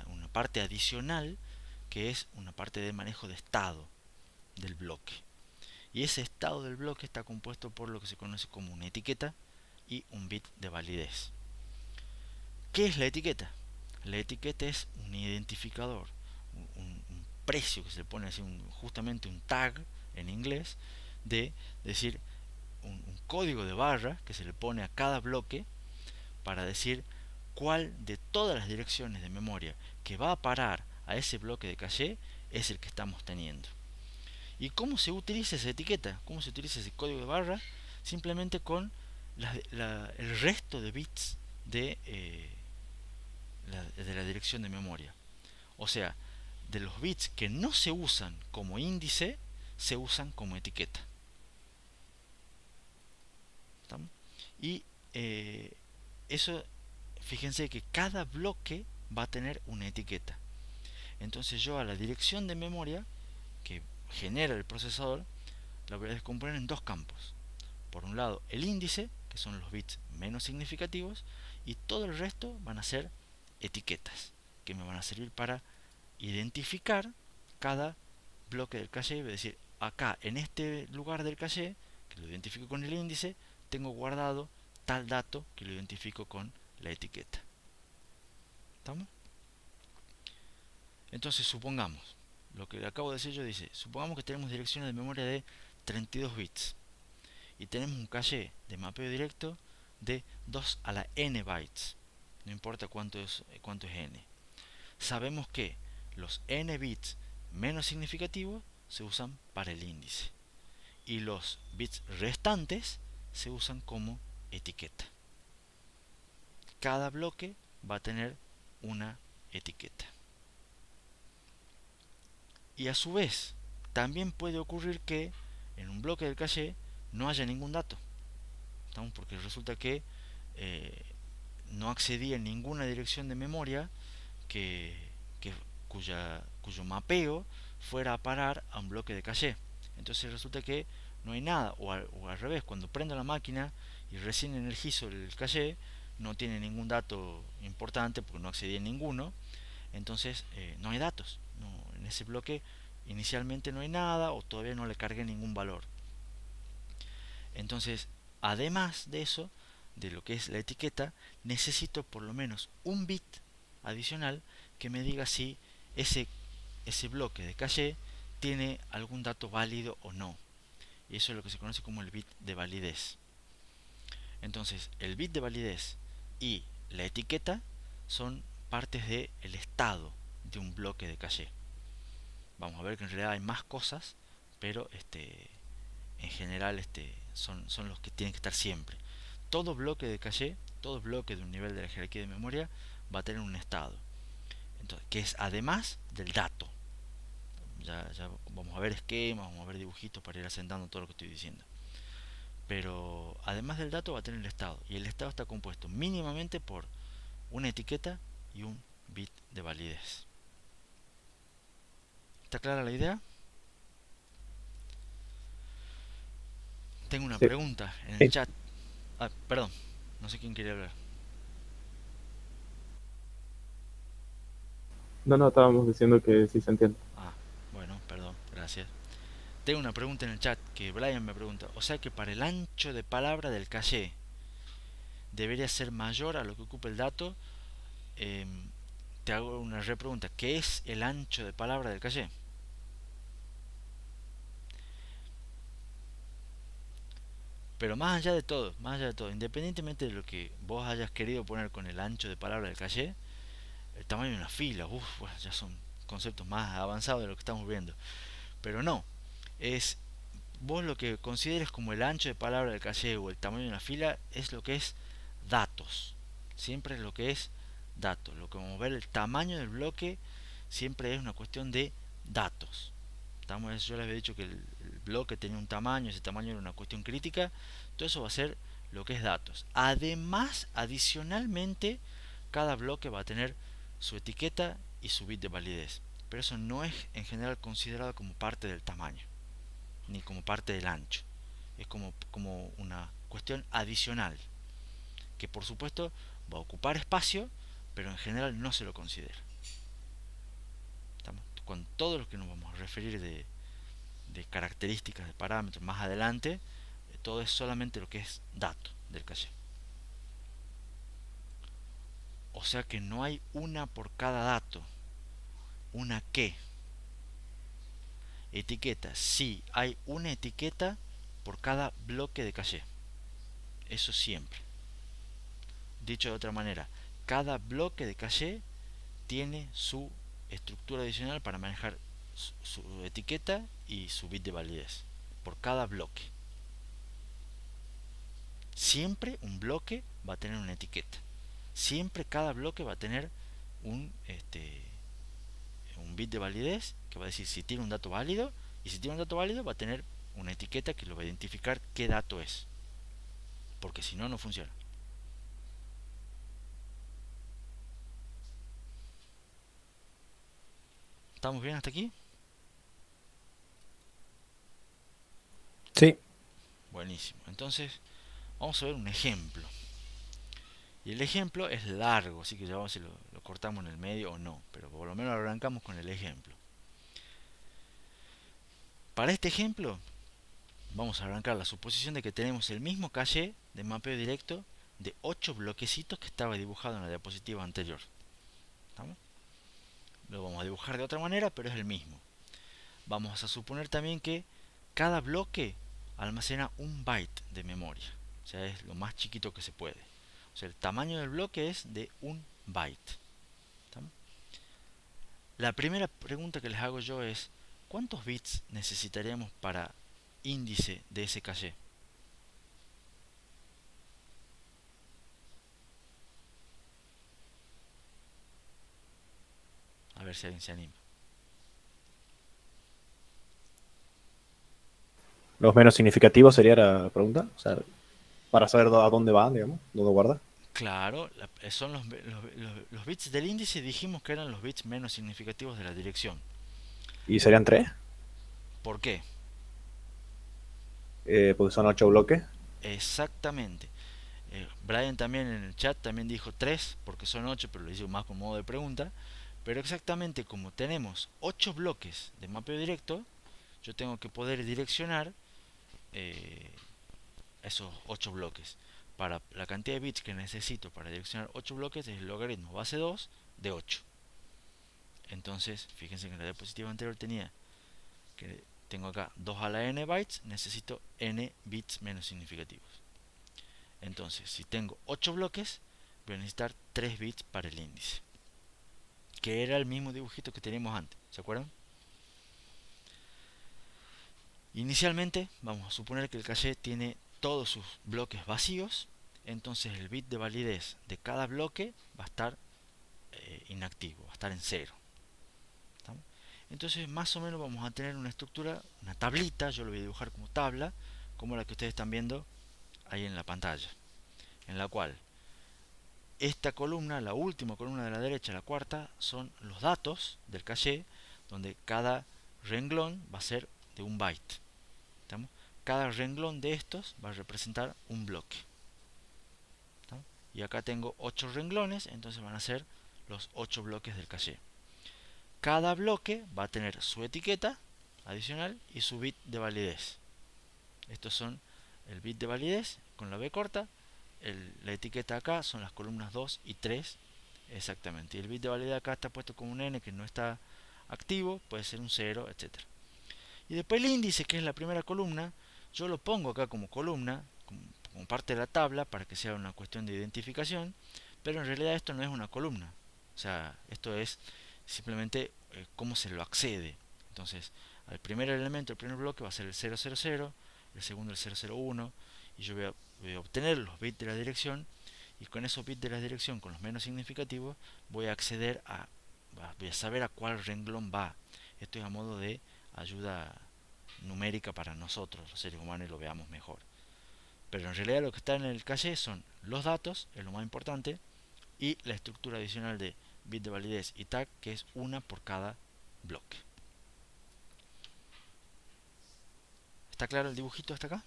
una parte adicional que es una parte de manejo de estado del bloque. Y ese estado del bloque está compuesto por lo que se conoce como una etiqueta y un bit de validez. ¿Qué es la etiqueta? La etiqueta es un identificador, un precio que se le pone así, justamente un tag en inglés, de decir un código de barra que se le pone a cada bloque para decir cuál de todas las direcciones de memoria que va a parar a ese bloque de caché es el que estamos teniendo. ¿Y cómo se utiliza esa etiqueta? ¿Cómo se utiliza ese código de barra? Simplemente con el resto de bits de la dirección de memoria. O sea, de los bits que no se usan como índice, se usan como etiqueta. ¿Estamos? Y eso, fíjense que cada bloque va a tener una etiqueta. Entonces yo a la dirección de memoria que genera el procesador la voy a descomponer en dos campos. Por un lado el índice, que son los bits menos significativos, y todo el resto van a ser etiquetas que me van a servir para identificar cada bloque del caché. Es decir, acá en este lugar del caché, que lo identifico con el índice, tengo guardado tal dato que lo identifico con la etiqueta. ¿Estamos? Entonces supongamos, lo que acabo de decir yo dice, supongamos que tenemos direcciones de memoria de 32 bits y tenemos un caché de mapeo directo de 2 a la n bytes, no importa cuánto es n. Sabemos que los n bits menos significativos se usan para el índice y los bits restantes se usan como etiqueta. Cada bloque va a tener una etiqueta. Y a su vez, también puede ocurrir que en un bloque del caché no haya ningún dato. ¿Estamos? Porque resulta que no accedí a ninguna dirección de memoria cuyo mapeo fuera a parar a un bloque de caché. Entonces resulta que no hay nada, o al revés, cuando prendo la máquina y recién energizo el caché, no tiene ningún dato importante porque no accedí a ninguno. Entonces no hay datos, en ese bloque inicialmente no hay nada o todavía no le cargué ningún valor. Entonces, además de eso, de lo que es la etiqueta, necesito por lo menos un bit adicional que me diga si ese bloque de caché tiene algún dato válido o no. Y eso es lo que se conoce como el bit de validez. Entonces, el bit de validez y la etiqueta son partes del estado de un bloque de caché. Vamos a ver que en realidad hay más cosas, pero en general son los que tienen que estar siempre. Todo bloque de caché, todo bloque de un nivel de la jerarquía de memoria va a tener un estado, entonces, que es además del dato. Ya vamos a ver esquemas, vamos a ver dibujitos para ir asentando todo lo que estoy diciendo. Pero además del dato va a tener el estado, y el estado está compuesto mínimamente por una etiqueta y un bit de validez. ¿Está clara la idea? Tengo una pregunta en el chat. Perdón, no sé quién quería hablar. No, estábamos diciendo que sí se entiende. Bueno, perdón, gracias. Tengo una pregunta en el chat que Brian me pregunta. O sea que para el ancho de palabra del caché debería ser mayor a lo que ocupa el dato. Te hago una repregunta. ¿Qué es el ancho de palabra del caché? Pero más allá de todo, independientemente de lo que vos hayas querido poner con el ancho de palabra del caché, el tamaño de una fila, bueno, ya son conceptos más avanzados de lo que estamos viendo. Pero no, es vos lo que consideres como el ancho de palabra del caché o el tamaño de una fila es lo que es datos. Siempre es lo que es datos. Lo que vamos a ver, el tamaño del bloque siempre es una cuestión de datos. Yo les había dicho que el bloque tenía un tamaño, ese tamaño era una cuestión crítica. Todo eso va a ser lo que es datos. Además, adicionalmente, cada bloque va a tener su etiqueta y su bit de validez. Pero eso no es en general considerado como parte del tamaño, ni como parte del ancho. Es como una cuestión adicional, que por supuesto va a ocupar espacio, pero en general no se lo considera. Con todo lo que nos vamos a referir de características, de parámetros más adelante, todo es solamente lo que es dato del caché. O sea que no hay una por cada dato. ¿Una qué? Etiqueta. Sí, hay una etiqueta por cada bloque de caché. Eso siempre. Dicho de otra manera, cada bloque de caché tiene su estructura adicional para manejar su etiqueta y su bit de validez por cada bloque. Siempre un bloque va a tener una etiqueta. Siempre cada bloque va a tener un, un bit de validez que va a decir si tiene un dato válido, y si tiene un dato válido va a tener una etiqueta que lo va a identificar qué dato es, porque si no, no funciona. ¿Estamos bien hasta aquí? Sí. Buenísimo. Entonces vamos a ver un ejemplo. Y el ejemplo es largo, así que ya vamos a ver si lo cortamos en el medio o no, pero por lo menos arrancamos con el ejemplo. Para este ejemplo vamos a arrancar la suposición de que tenemos el mismo caché de mapeo directo de 8 bloquecitos que estaba dibujado en la diapositiva anterior. ¿Estamos? Lo vamos a dibujar de otra manera, pero es el mismo. Vamos a suponer también que cada bloque almacena un byte de memoria, o sea, es lo más chiquito que se puede. O sea, el tamaño del bloque es de un byte. ¿Estamos? La primera pregunta que les hago yo es: ¿cuántos bits necesitaríamos para índice de ese caché? A ver si alguien se anima. Los menos significativos sería la pregunta. O sea, para saber a dónde va, digamos, dónde guarda. Claro, son los bits del índice, dijimos que eran los bits menos significativos de la dirección. ¿Y serían 3? ¿Por qué? Porque son 8 bloques. Exactamente. Brian también en el chat también dijo 3 porque son 8, pero lo hizo más con modo de pregunta. Pero exactamente como tenemos 8 bloques de mapeo directo, yo tengo que poder direccionar esos 8 bloques. Para la cantidad de bits que necesito para direccionar 8 bloques es el logaritmo base 2 de 8. Entonces, fíjense que en la diapositiva anterior tengo acá 2 a la n bytes, necesito n bits menos significativos. Entonces, si tengo 8 bloques, voy a necesitar 3 bits para el índice, que era el mismo dibujito que teníamos antes, ¿se acuerdan? Inicialmente vamos a suponer que el caché tiene todos sus bloques vacíos, entonces el bit de validez de cada bloque va a estar inactivo, va a estar en 0. ¿Estamos? Entonces más o menos vamos a tener una estructura, una tablita, yo lo voy a dibujar como tabla, como la que ustedes están viendo ahí en la pantalla, en la cual esta columna, la última columna de la derecha, la cuarta, son los datos del caché, donde cada renglón va a ser de un byte. ¿Estamos? Cada renglón de estos va a representar un bloque. ¿Estamos? Y acá tengo 8 renglones, entonces van a ser los 8 bloques del caché. Cada bloque va a tener su etiqueta adicional y su bit de validez. Estos son el bit de validez con la B corta. La etiqueta acá son las columnas 2 y 3 exactamente, y el bit de validez acá está puesto como un n que no está activo, puede ser un 0, etc. Y después el índice, que es la primera columna, yo lo pongo acá como columna, como parte de la tabla para que sea una cuestión de identificación, pero en realidad esto no es una columna, o sea, esto es simplemente cómo se lo accede. Entonces, al primer elemento, el primer bloque va a ser el 000, el segundo el 001, y yo voy a obtener los bits de la dirección, y con esos bits de la dirección, con los menos significativos, voy a saber a cuál renglón va. Esto es a modo de ayuda numérica para nosotros, los seres humanos, y lo veamos mejor. Pero en realidad lo que está en el caché son los datos, es lo más importante, y la estructura adicional de bit de validez y tag, que es una por cada bloque. ¿Está claro el dibujito hasta acá?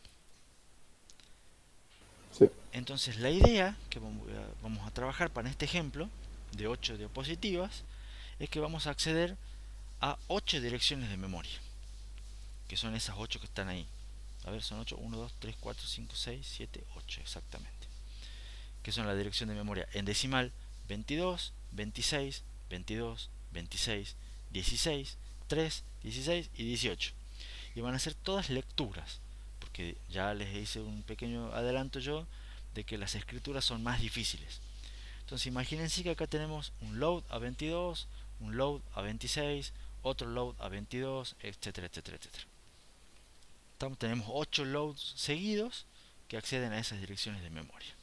Sí. Entonces la idea que vamos a trabajar para este ejemplo de 8 diapositivas es que vamos a acceder a 8 direcciones de memoria, que son esas 8 que están ahí. A ver, son 8, 1, 2, 3, 4, 5, 6, 7, 8 exactamente. Que son la dirección de memoria en decimal 22, 26, 22, 26, 16, 3, 16 y 18. Y van a ser todas lecturas, porque ya les hice un pequeño adelanto yo de que las escrituras son más difíciles. Entonces imagínense que acá tenemos un load a 22, un load a 26, otro load a 22, etcétera, etcétera, etcétera. Tenemos 8 loads seguidos que acceden a esas direcciones de memoria.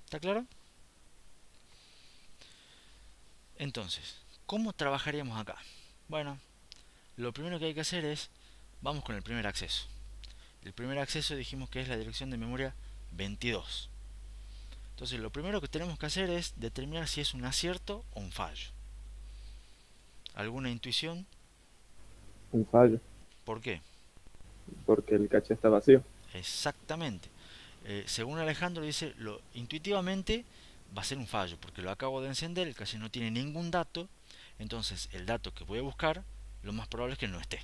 ¿Está claro? Entonces, ¿cómo trabajaríamos acá? Bueno, lo primero que hay que hacer es, vamos con el primer acceso. El primer acceso dijimos que es la dirección de memoria 22. Entonces, lo primero que tenemos que hacer es determinar si es un acierto o un fallo. ¿Alguna intuición? Un fallo, ¿Por qué? porque el caché está vacío. Exactamente. Según Alejandro dice, intuitivamente va a ser un fallo, porque lo acabo de encender, el caché no tiene ningún dato, entonces el dato que voy a buscar, lo más probable es que no esté.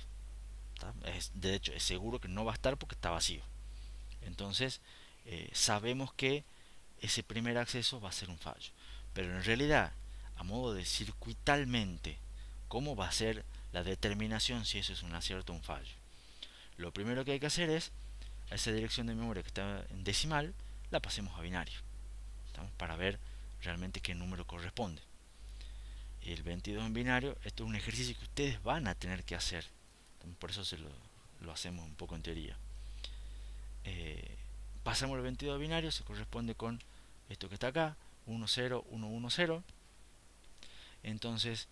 De hecho, es seguro que no va a estar porque está vacío. Entonces, sabemos que ese primer acceso va a ser un fallo. Pero en realidad, a modo de circuitalmente, ¿cómo va a ser la determinación si eso es un acierto o un fallo? Lo primero que hay que hacer es, a esa dirección de memoria que está en decimal, la pasemos a binario, para ver realmente qué número corresponde. El 22 en binario, esto es un ejercicio que ustedes van a tener que hacer. Por eso lo hacemos un poco en teoría. Pasamos el 22 a binario, se corresponde con esto que está acá, 1, 0, 1, 1, 0. Entonces,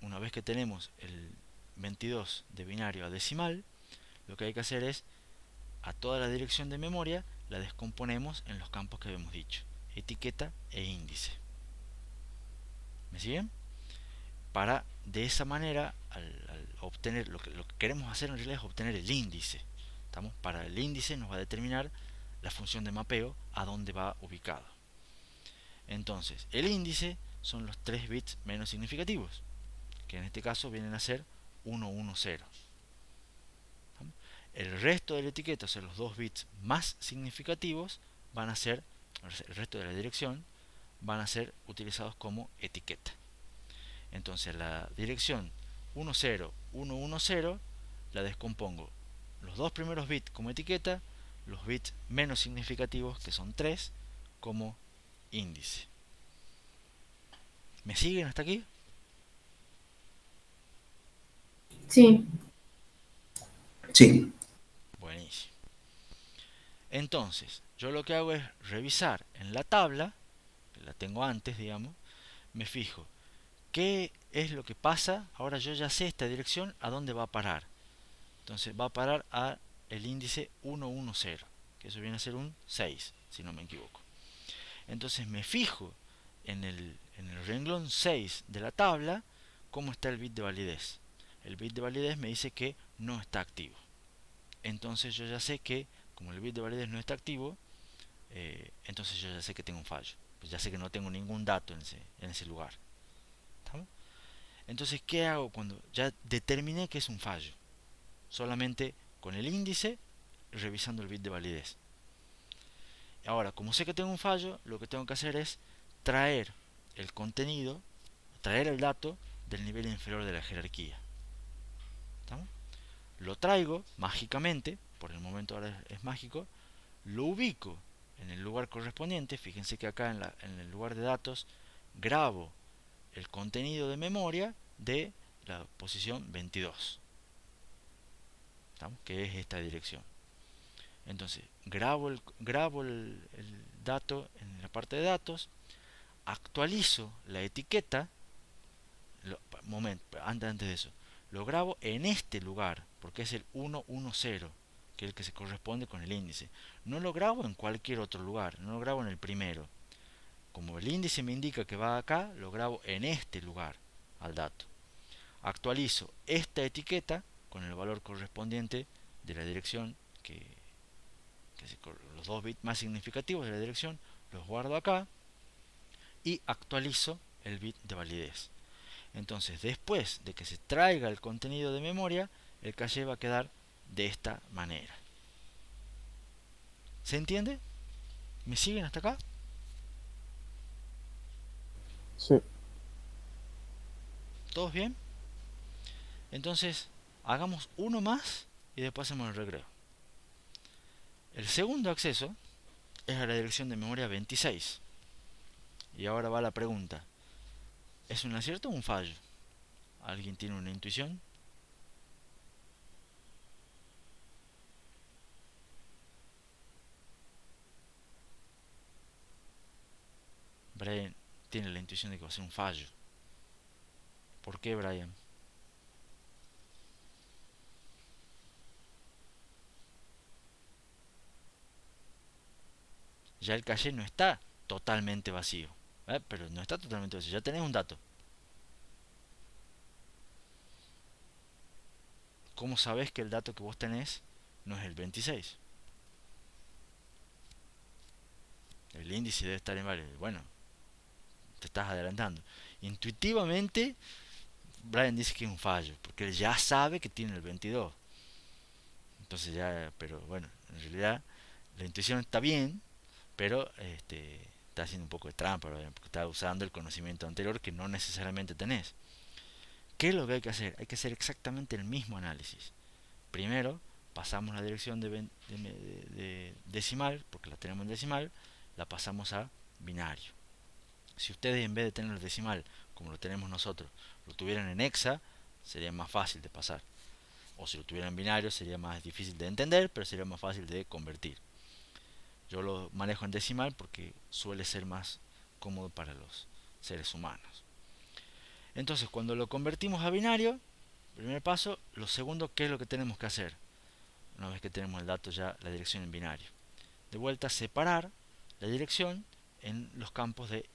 una vez que tenemos el 22 de binario a decimal, lo que hay que hacer es, a toda la dirección de memoria, la descomponemos en los campos que habíamos dicho, etiqueta e índice. ¿Me siguen? Para, de esa manera, al obtener, lo que queremos hacer en realidad es obtener el índice. Para el índice nos va a determinar la función de mapeo a dónde va ubicado. Entonces, el índice son los 3 bits menos significativos, que en este caso vienen a ser 1, 1, 0. El resto de la etiqueta, o sea, los 2 bits más significativos, van a ser, el resto de la dirección, van a ser utilizados como etiqueta. Entonces, la dirección 1, 0, 1, 1, 0, la descompongo los 2 primeros bits como etiqueta, los bits menos significativos, que son 3, como índice. ¿Me siguen hasta aquí? Sí. Sí. Buenísimo. Entonces, yo lo que hago es revisar en la tabla, que la tengo antes, digamos, me fijo qué es lo que pasa. Ahora yo ya sé esta dirección a dónde va a parar. Entonces va a parar a el índice 110, que eso viene a ser un 6, si no me equivoco. Entonces me fijo en el renglón 6 de la tabla cómo está el bit de validez. El bit de validez me dice que no está activo. Entonces yo ya sé que, como el bit de validez no está activo, entonces yo ya sé que tengo un fallo. Pues ya sé que no tengo ningún dato en ese lugar. ¿Estamos? Entonces, ¿qué hago cuando ya determiné que es un fallo? Solamente con el índice, revisando el bit de validez. Ahora, como sé que tengo un fallo, lo que tengo que hacer es traer el contenido, traer el dato del nivel inferior de la jerarquía. ¿Estamos? Lo traigo mágicamente, por el momento ahora es mágico, lo ubico en el lugar correspondiente. Fíjense que acá en el lugar de datos grabo el contenido de memoria de la posición 22, ¿estamos? Que es esta dirección. Entonces grabo el dato en la parte de datos, actualizo la etiqueta, antes de eso, lo grabo en este lugar, porque es el 110, que es el que se corresponde con el índice. No lo grabo en cualquier otro lugar, no lo grabo en el primero. Como el índice me indica que va acá, lo grabo en este lugar al dato. Actualizo esta etiqueta con el valor correspondiente de la dirección los 2 bits más significativos de la dirección, los guardo acá y actualizo el bit de validez. Entonces, después de que se traiga el contenido de memoria, el caché va a quedar de esta manera. ¿Se entiende? ¿Me siguen hasta acá? Sí. ¿Todos bien? Entonces, hagamos uno más y después hacemos el recreo. El segundo acceso es a la dirección de memoria 26. Y ahora va la pregunta: ¿es un acierto o un fallo? ¿Alguien tiene una intuición? tiene la intuición de que va a ser un fallo. ¿Por qué, Brian? Ya el caché no está totalmente vacío, pero no está totalmente vacío, ya tenés un dato. ¿Cómo sabés que el dato que vos tenés no es el 26? El índice debe estar en varios. Bueno, te estás adelantando. Intuitivamente, Brian dice que es un fallo, porque él ya sabe que tiene el 22. Entonces ya, pero bueno, en realidad la intuición está bien, pero está haciendo un poco de trampa, porque está usando el conocimiento anterior que no necesariamente tenés. ¿Qué es lo que hay que hacer? Hay que hacer exactamente el mismo análisis. Primero, pasamos la dirección de decimal, porque la tenemos en decimal, la pasamos a binario. Si ustedes, en vez de tener el decimal como lo tenemos nosotros, lo tuvieran en hexa, sería más fácil de pasar. O si lo tuvieran en binario, sería más difícil de entender, pero sería más fácil de convertir. Yo lo manejo en decimal porque suele ser más cómodo para los seres humanos. Entonces, cuando lo convertimos a binario, primer paso. Lo segundo, ¿qué es lo que tenemos que hacer? Una vez que tenemos el dato ya, la dirección en binario. De vuelta, separar la dirección en los campos de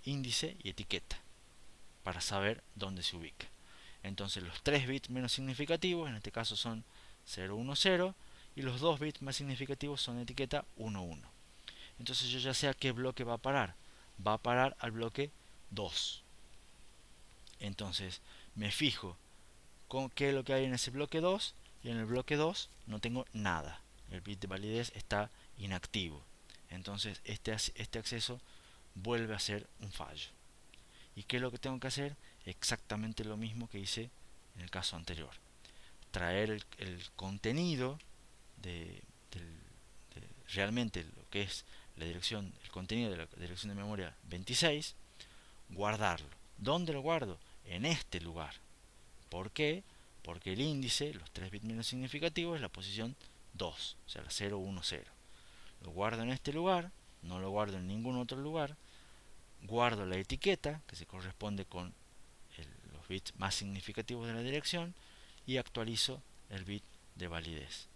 índice y etiqueta para saber dónde se ubica. Entonces los 3 bits menos significativos, en este caso son 010, y los 2 bits más significativos son etiqueta 11. Entonces yo ya sé a qué bloque va a parar. Va a parar al bloque 2. Entonces me fijo con qué es lo que hay en ese bloque 2, y en el bloque 2 no tengo nada. El bit de validez está inactivo. Entonces este acceso vuelve a ser un fallo. ¿Y qué es lo que tengo que hacer? Exactamente lo mismo que hice en el caso anterior. Traer el contenido de realmente lo que es la dirección, el contenido de la dirección de memoria 26, guardarlo. ¿Dónde lo guardo? En este lugar. ¿Por qué? Porque el índice, los 3 bits menos significativos, es la posición 2, o sea, la 010. Lo guardo en este lugar, no lo guardo en ningún otro lugar. Guardo la etiqueta, que se corresponde con los bits más significativos de la dirección, y actualizo el bit de validez.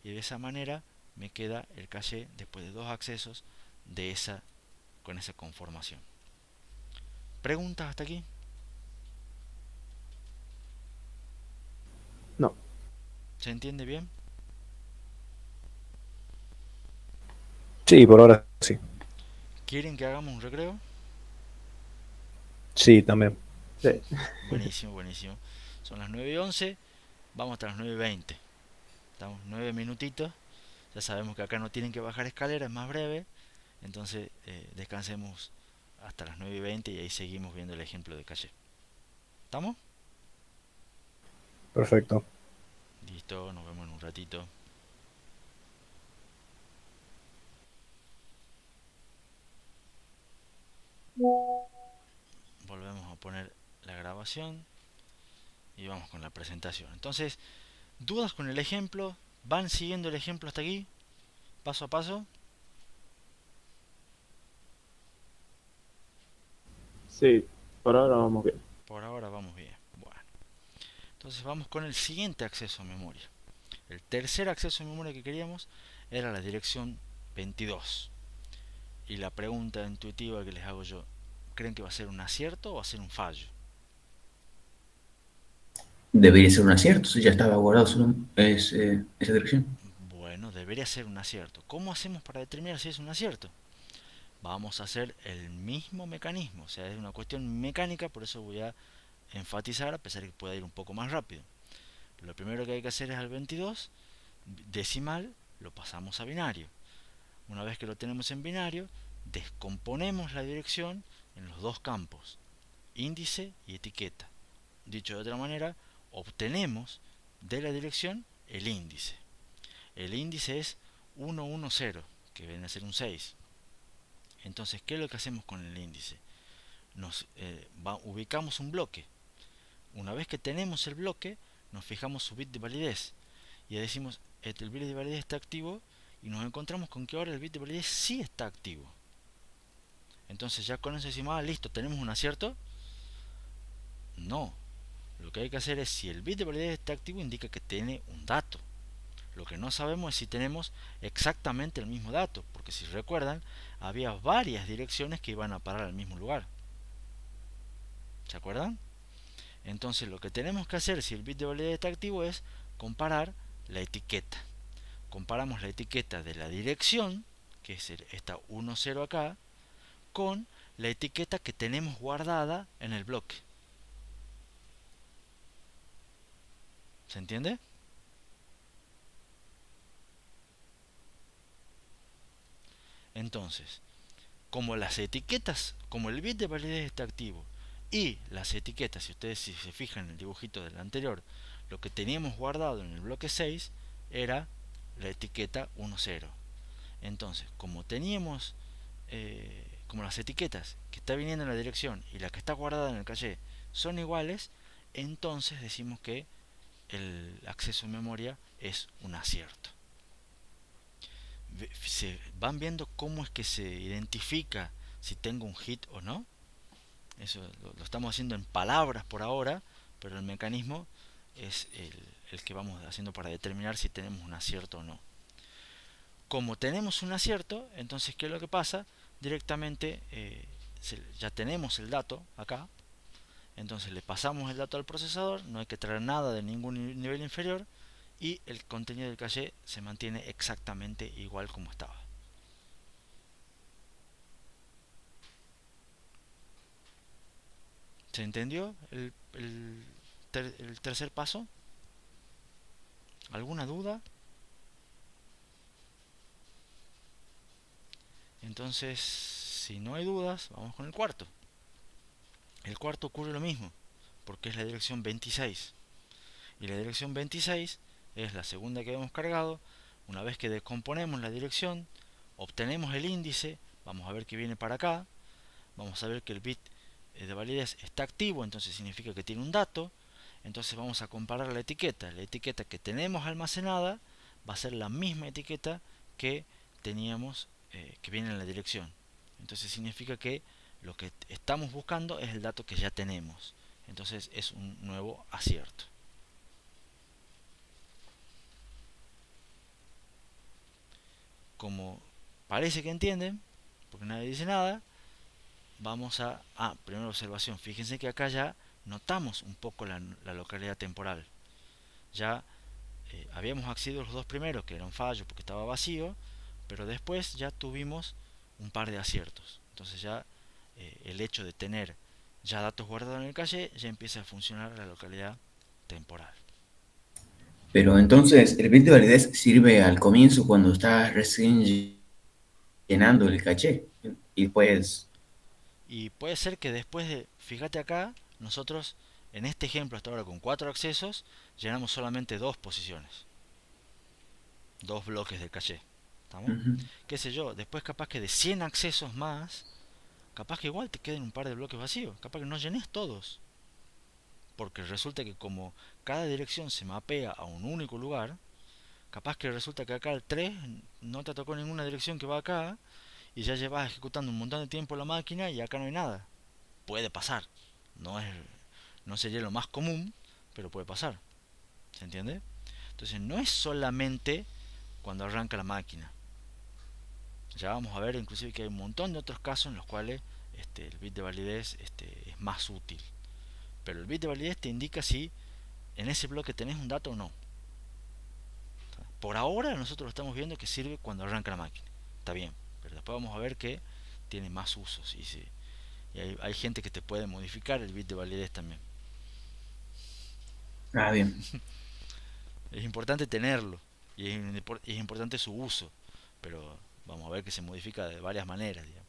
Y de esa manera me queda el caché después de 2 accesos con esa conformación. ¿Preguntas hasta aquí? No. ¿Se entiende bien? Sí, por ahora sí. ¿Quieren que hagamos un recreo? Sí, también. Sí. Buenísimo, buenísimo. Son las 9:11, vamos hasta las 9:20. Estamos 9 minutitos. Ya sabemos que acá no tienen que bajar escalera, es más breve. Entonces descansemos hasta las 9:20 y ahí seguimos viendo el ejemplo de caché. ¿Estamos? Perfecto. Listo, nos vemos en un ratito. Volvemos a poner la grabación y vamos con la presentación. Entonces, ¿dudas con el ejemplo? ¿Van siguiendo el ejemplo hasta aquí? Paso a paso. Sí, por ahora vamos bien. Por ahora vamos bien. Bueno, entonces vamos con el siguiente acceso a memoria. El tercer acceso a memoria que queríamos era la dirección 22. Y la pregunta intuitiva que les hago yo, ¿creen que va a ser un acierto o va a ser un fallo? Debería ser un acierto si ya estaba guardado esa dirección. Bueno, debería ser un acierto. ¿Cómo hacemos para determinar si es un acierto? Vamos a hacer el mismo mecanismo, o sea, es una cuestión mecánica, por eso voy a enfatizar, a pesar de que pueda ir un poco más rápido. Lo primero que hay que hacer es al 22 decimal, lo pasamos a binario. Una vez que lo tenemos en binario, descomponemos la dirección en los dos campos, índice y etiqueta. Dicho de otra manera, obtenemos de la dirección el índice. El índice es 110, que viene a ser un 6. Entonces, ¿qué es lo que hacemos con el índice? Ubicamos un bloque. Una vez que tenemos el bloque, nos fijamos su bit de validez y decimos, el bit de validez está activo, y nos encontramos con que ahora el bit de validez sí está activo. Entonces ya con eso decimos, ah, listo, tenemos un acierto. No, lo que hay que hacer es, si el bit de validez está activo, indica que tiene un dato. Lo que no sabemos es si tenemos exactamente el mismo dato, porque si recuerdan, había varias direcciones que iban a parar al mismo lugar. ¿Se acuerdan? Entonces lo que tenemos que hacer si el bit de validez está activo es comparar la etiqueta. Comparamos la etiqueta de la dirección, que es esta 10 acá, con la etiqueta que tenemos guardada en el bloque. ¿Se entiende? Entonces, como las etiquetas, como el bit de validez está activo y las etiquetas, si ustedes si se fijan en el dibujito del anterior, lo que teníamos guardado en el bloque 6 era la etiqueta 10. Entonces, como teníamos, como las etiquetas que está viniendo en la dirección y la que está guardada en el caché son iguales, entonces decimos que el acceso a memoria es un acierto. Se van viendo cómo es que se identifica si tengo un hit o no. Eso lo estamos haciendo en palabras por ahora, pero el mecanismo es el que vamos haciendo para determinar si tenemos un acierto o no. Como tenemos un acierto, entonces ¿qué es lo que pasa? Directamente ya tenemos el dato acá, entonces le pasamos el dato al procesador, no hay que traer nada de ningún nivel inferior y el contenido del caché se mantiene exactamente igual como estaba. ¿Se entendió el tercer paso? ¿Alguna duda? Entonces, si no hay dudas, vamos con el cuarto. El cuarto ocurre lo mismo, porque es la dirección 26. Y la dirección 26 es la segunda que hemos cargado. Una vez que descomponemos la dirección, obtenemos el índice, vamos a ver que viene para acá, vamos a ver que el bit de validez está activo, entonces significa que tiene un dato. Entonces vamos a comparar la etiqueta que tenemos almacenada va a ser la misma etiqueta que teníamos que viene en la dirección. Entonces significa que lo que estamos buscando es el dato que ya tenemos, entonces es un nuevo acierto. Como parece que entienden, porque nadie dice nada, vamos a... primera observación, fíjense que acá ya notamos un poco la localidad temporal. Ya habíamos accedido a los dos primeros, que era un fallo porque estaba vacío, pero después ya tuvimos un par de aciertos. Entonces ya el hecho de tener ya datos guardados en el caché ya empieza a funcionar la localidad temporal. Pero entonces, el bit de validez sirve al comienzo cuando estás recién llenando el caché. Y pues, Y puede ser que después de, fíjate acá, nosotros en este ejemplo hasta ahora con 4 accesos llenamos solamente 2 posiciones, 2 bloques del caché. ¿Estamos? ujú. ¿Qué sé yo? Después capaz que de 100 accesos más, capaz que igual te queden un par de bloques vacíos, capaz que no llenes todos. Porque resulta que como cada dirección se mapea a un único lugar, capaz que resulta que acá el 3 no te tocó ninguna dirección que va acá y ya llevas ejecutando un montón de tiempo la máquina y acá no hay nada. Puede pasar. No es no sería lo más común, pero puede pasar. ¿Se entiende? Entonces no es solamente cuando arranca la máquina. Ya vamos a ver inclusive que hay un montón de otros casos en los cuales el bit de validez es más útil. Pero el bit de validez te indica si en ese bloque tenés un dato o no. Por ahora nosotros lo estamos viendo que sirve cuando arranca la máquina. Está bien, pero después vamos a ver que tiene más usos y hay gente que te puede modificar el bit de validez también. Ah, bien. Es importante tenerlo y es importante su uso, pero vamos a ver que se modifica de varias maneras, digamos.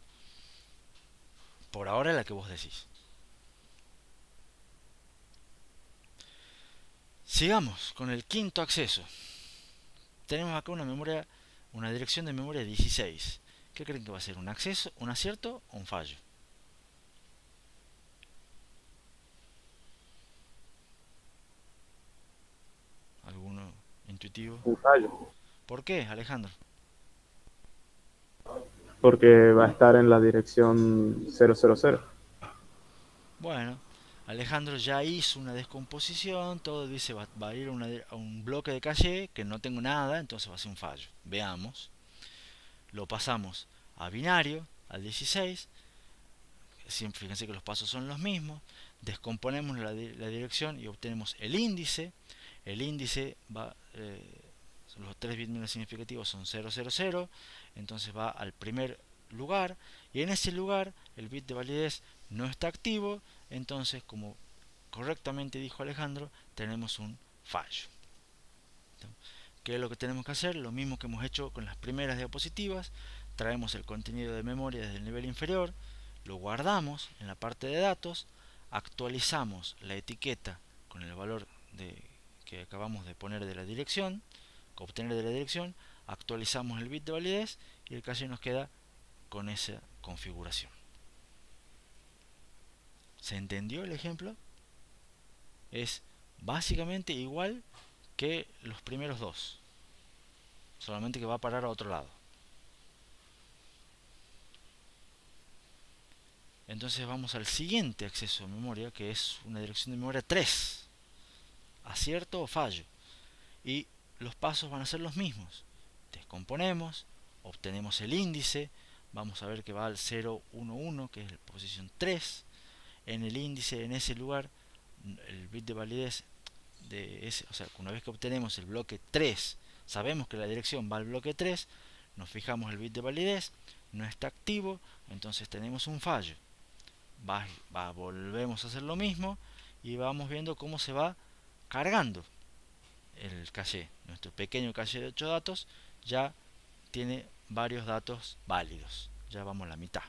Por ahora es la que vos decís. Sigamos con el quinto acceso. Tenemos acá una dirección de memoria 16. ¿Qué creen que va a ser? ¿Un acceso, un acierto o un fallo? ¿Alguno intuitivo? Un fallo. ¿Por qué, Alejandro? porque va a estar en la dirección 000. Bueno, Alejandro ya hizo una descomposición, todo dice va a ir a un bloque de caché que no tengo nada, entonces va a ser un fallo. Veamos, lo pasamos a binario, al 16, siempre fíjense que los pasos son los mismos, descomponemos la dirección y obtenemos el índice va, los 3 bits menos significativos son 000, entonces va al primer lugar, y en ese lugar el bit de validez no está activo, entonces como correctamente dijo Alejandro, tenemos un fallo. ¿Qué es lo que tenemos que hacer? Lo mismo que hemos hecho con las primeras diapositivas, traemos el contenido de memoria desde el nivel inferior, lo guardamos en la parte de datos, actualizamos la etiqueta con el valor que acabamos de poner de la dirección, obtener de la dirección, actualizamos el bit de validez y el caché nos queda con esa configuración. ¿Se entendió el ejemplo? Es básicamente igual que los primeros dos, solamente que va a parar a otro lado. Entonces vamos al siguiente acceso a memoria, que es una dirección de memoria 3, acierto o fallo, y los pasos van a ser los mismos. Descomponemos, obtenemos el índice, vamos a ver que va al 011, que es la posición 3. En el índice, en ese lugar, el bit de validez de ese, o sea, una vez que obtenemos el bloque 3, sabemos que la dirección va al bloque 3, nos fijamos el bit de validez, no está activo, entonces tenemos un fallo. Volvemos a hacer lo mismo y vamos viendo cómo se va cargando el caché. Nuestro pequeño caché de 8 datos ya tiene varios datos válidos. Ya vamos a la mitad.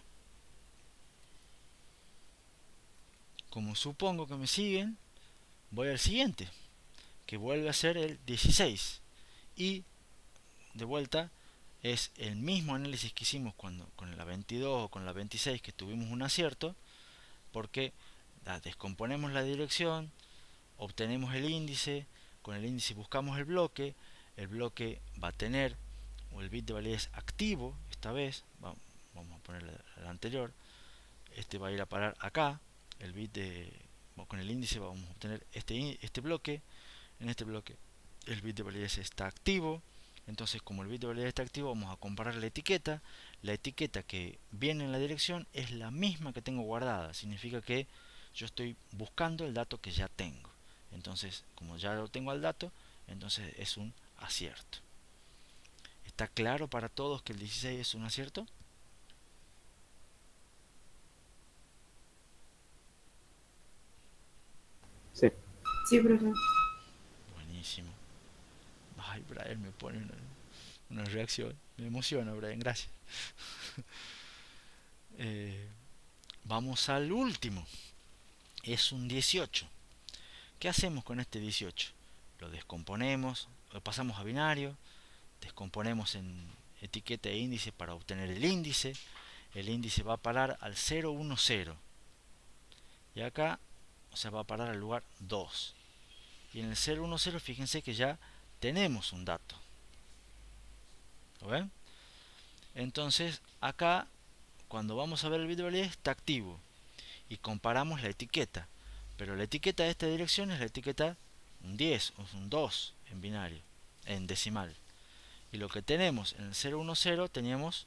Como supongo que me siguen, voy al siguiente, que vuelve a ser el 16. Y de vuelta es el mismo análisis que hicimos con la 22 o con la 26, que tuvimos un acierto, porque descomponemos la dirección, obtenemos el índice, con el índice buscamos el bloque va a tener el bit de validez activo, esta vez, vamos a poner el anterior, este va a ir a parar acá, el bit con el índice vamos a obtener este bloque, en este bloque el bit de validez está activo, entonces como el bit de validez está activo vamos a comparar la etiqueta que viene en la dirección es la misma que tengo guardada, significa que yo estoy buscando el dato que ya tengo, entonces como ya lo tengo al dato, entonces es un acierto. ¿Está claro para todos que el 16 es un acierto? Sí. Sí, profe. Buenísimo. Ay, Brian me pone una reacción. Me emociona, Brian, gracias. Vamos al último. Es un 18. ¿Qué hacemos con este 18? Lo descomponemos, lo pasamos a binario, descomponemos en etiqueta e índice para obtener el índice. El índice va a parar al 010. Y acá, o sea, va a parar al lugar 2. Y en el 010 fíjense que ya tenemos un dato. ¿Lo ven? Entonces acá cuando vamos a ver el bit de validez está activo y comparamos la etiqueta, pero la etiqueta de esta dirección es la etiqueta un 10 o un 2 en binario, en decimal, y lo que tenemos en el 010 teníamos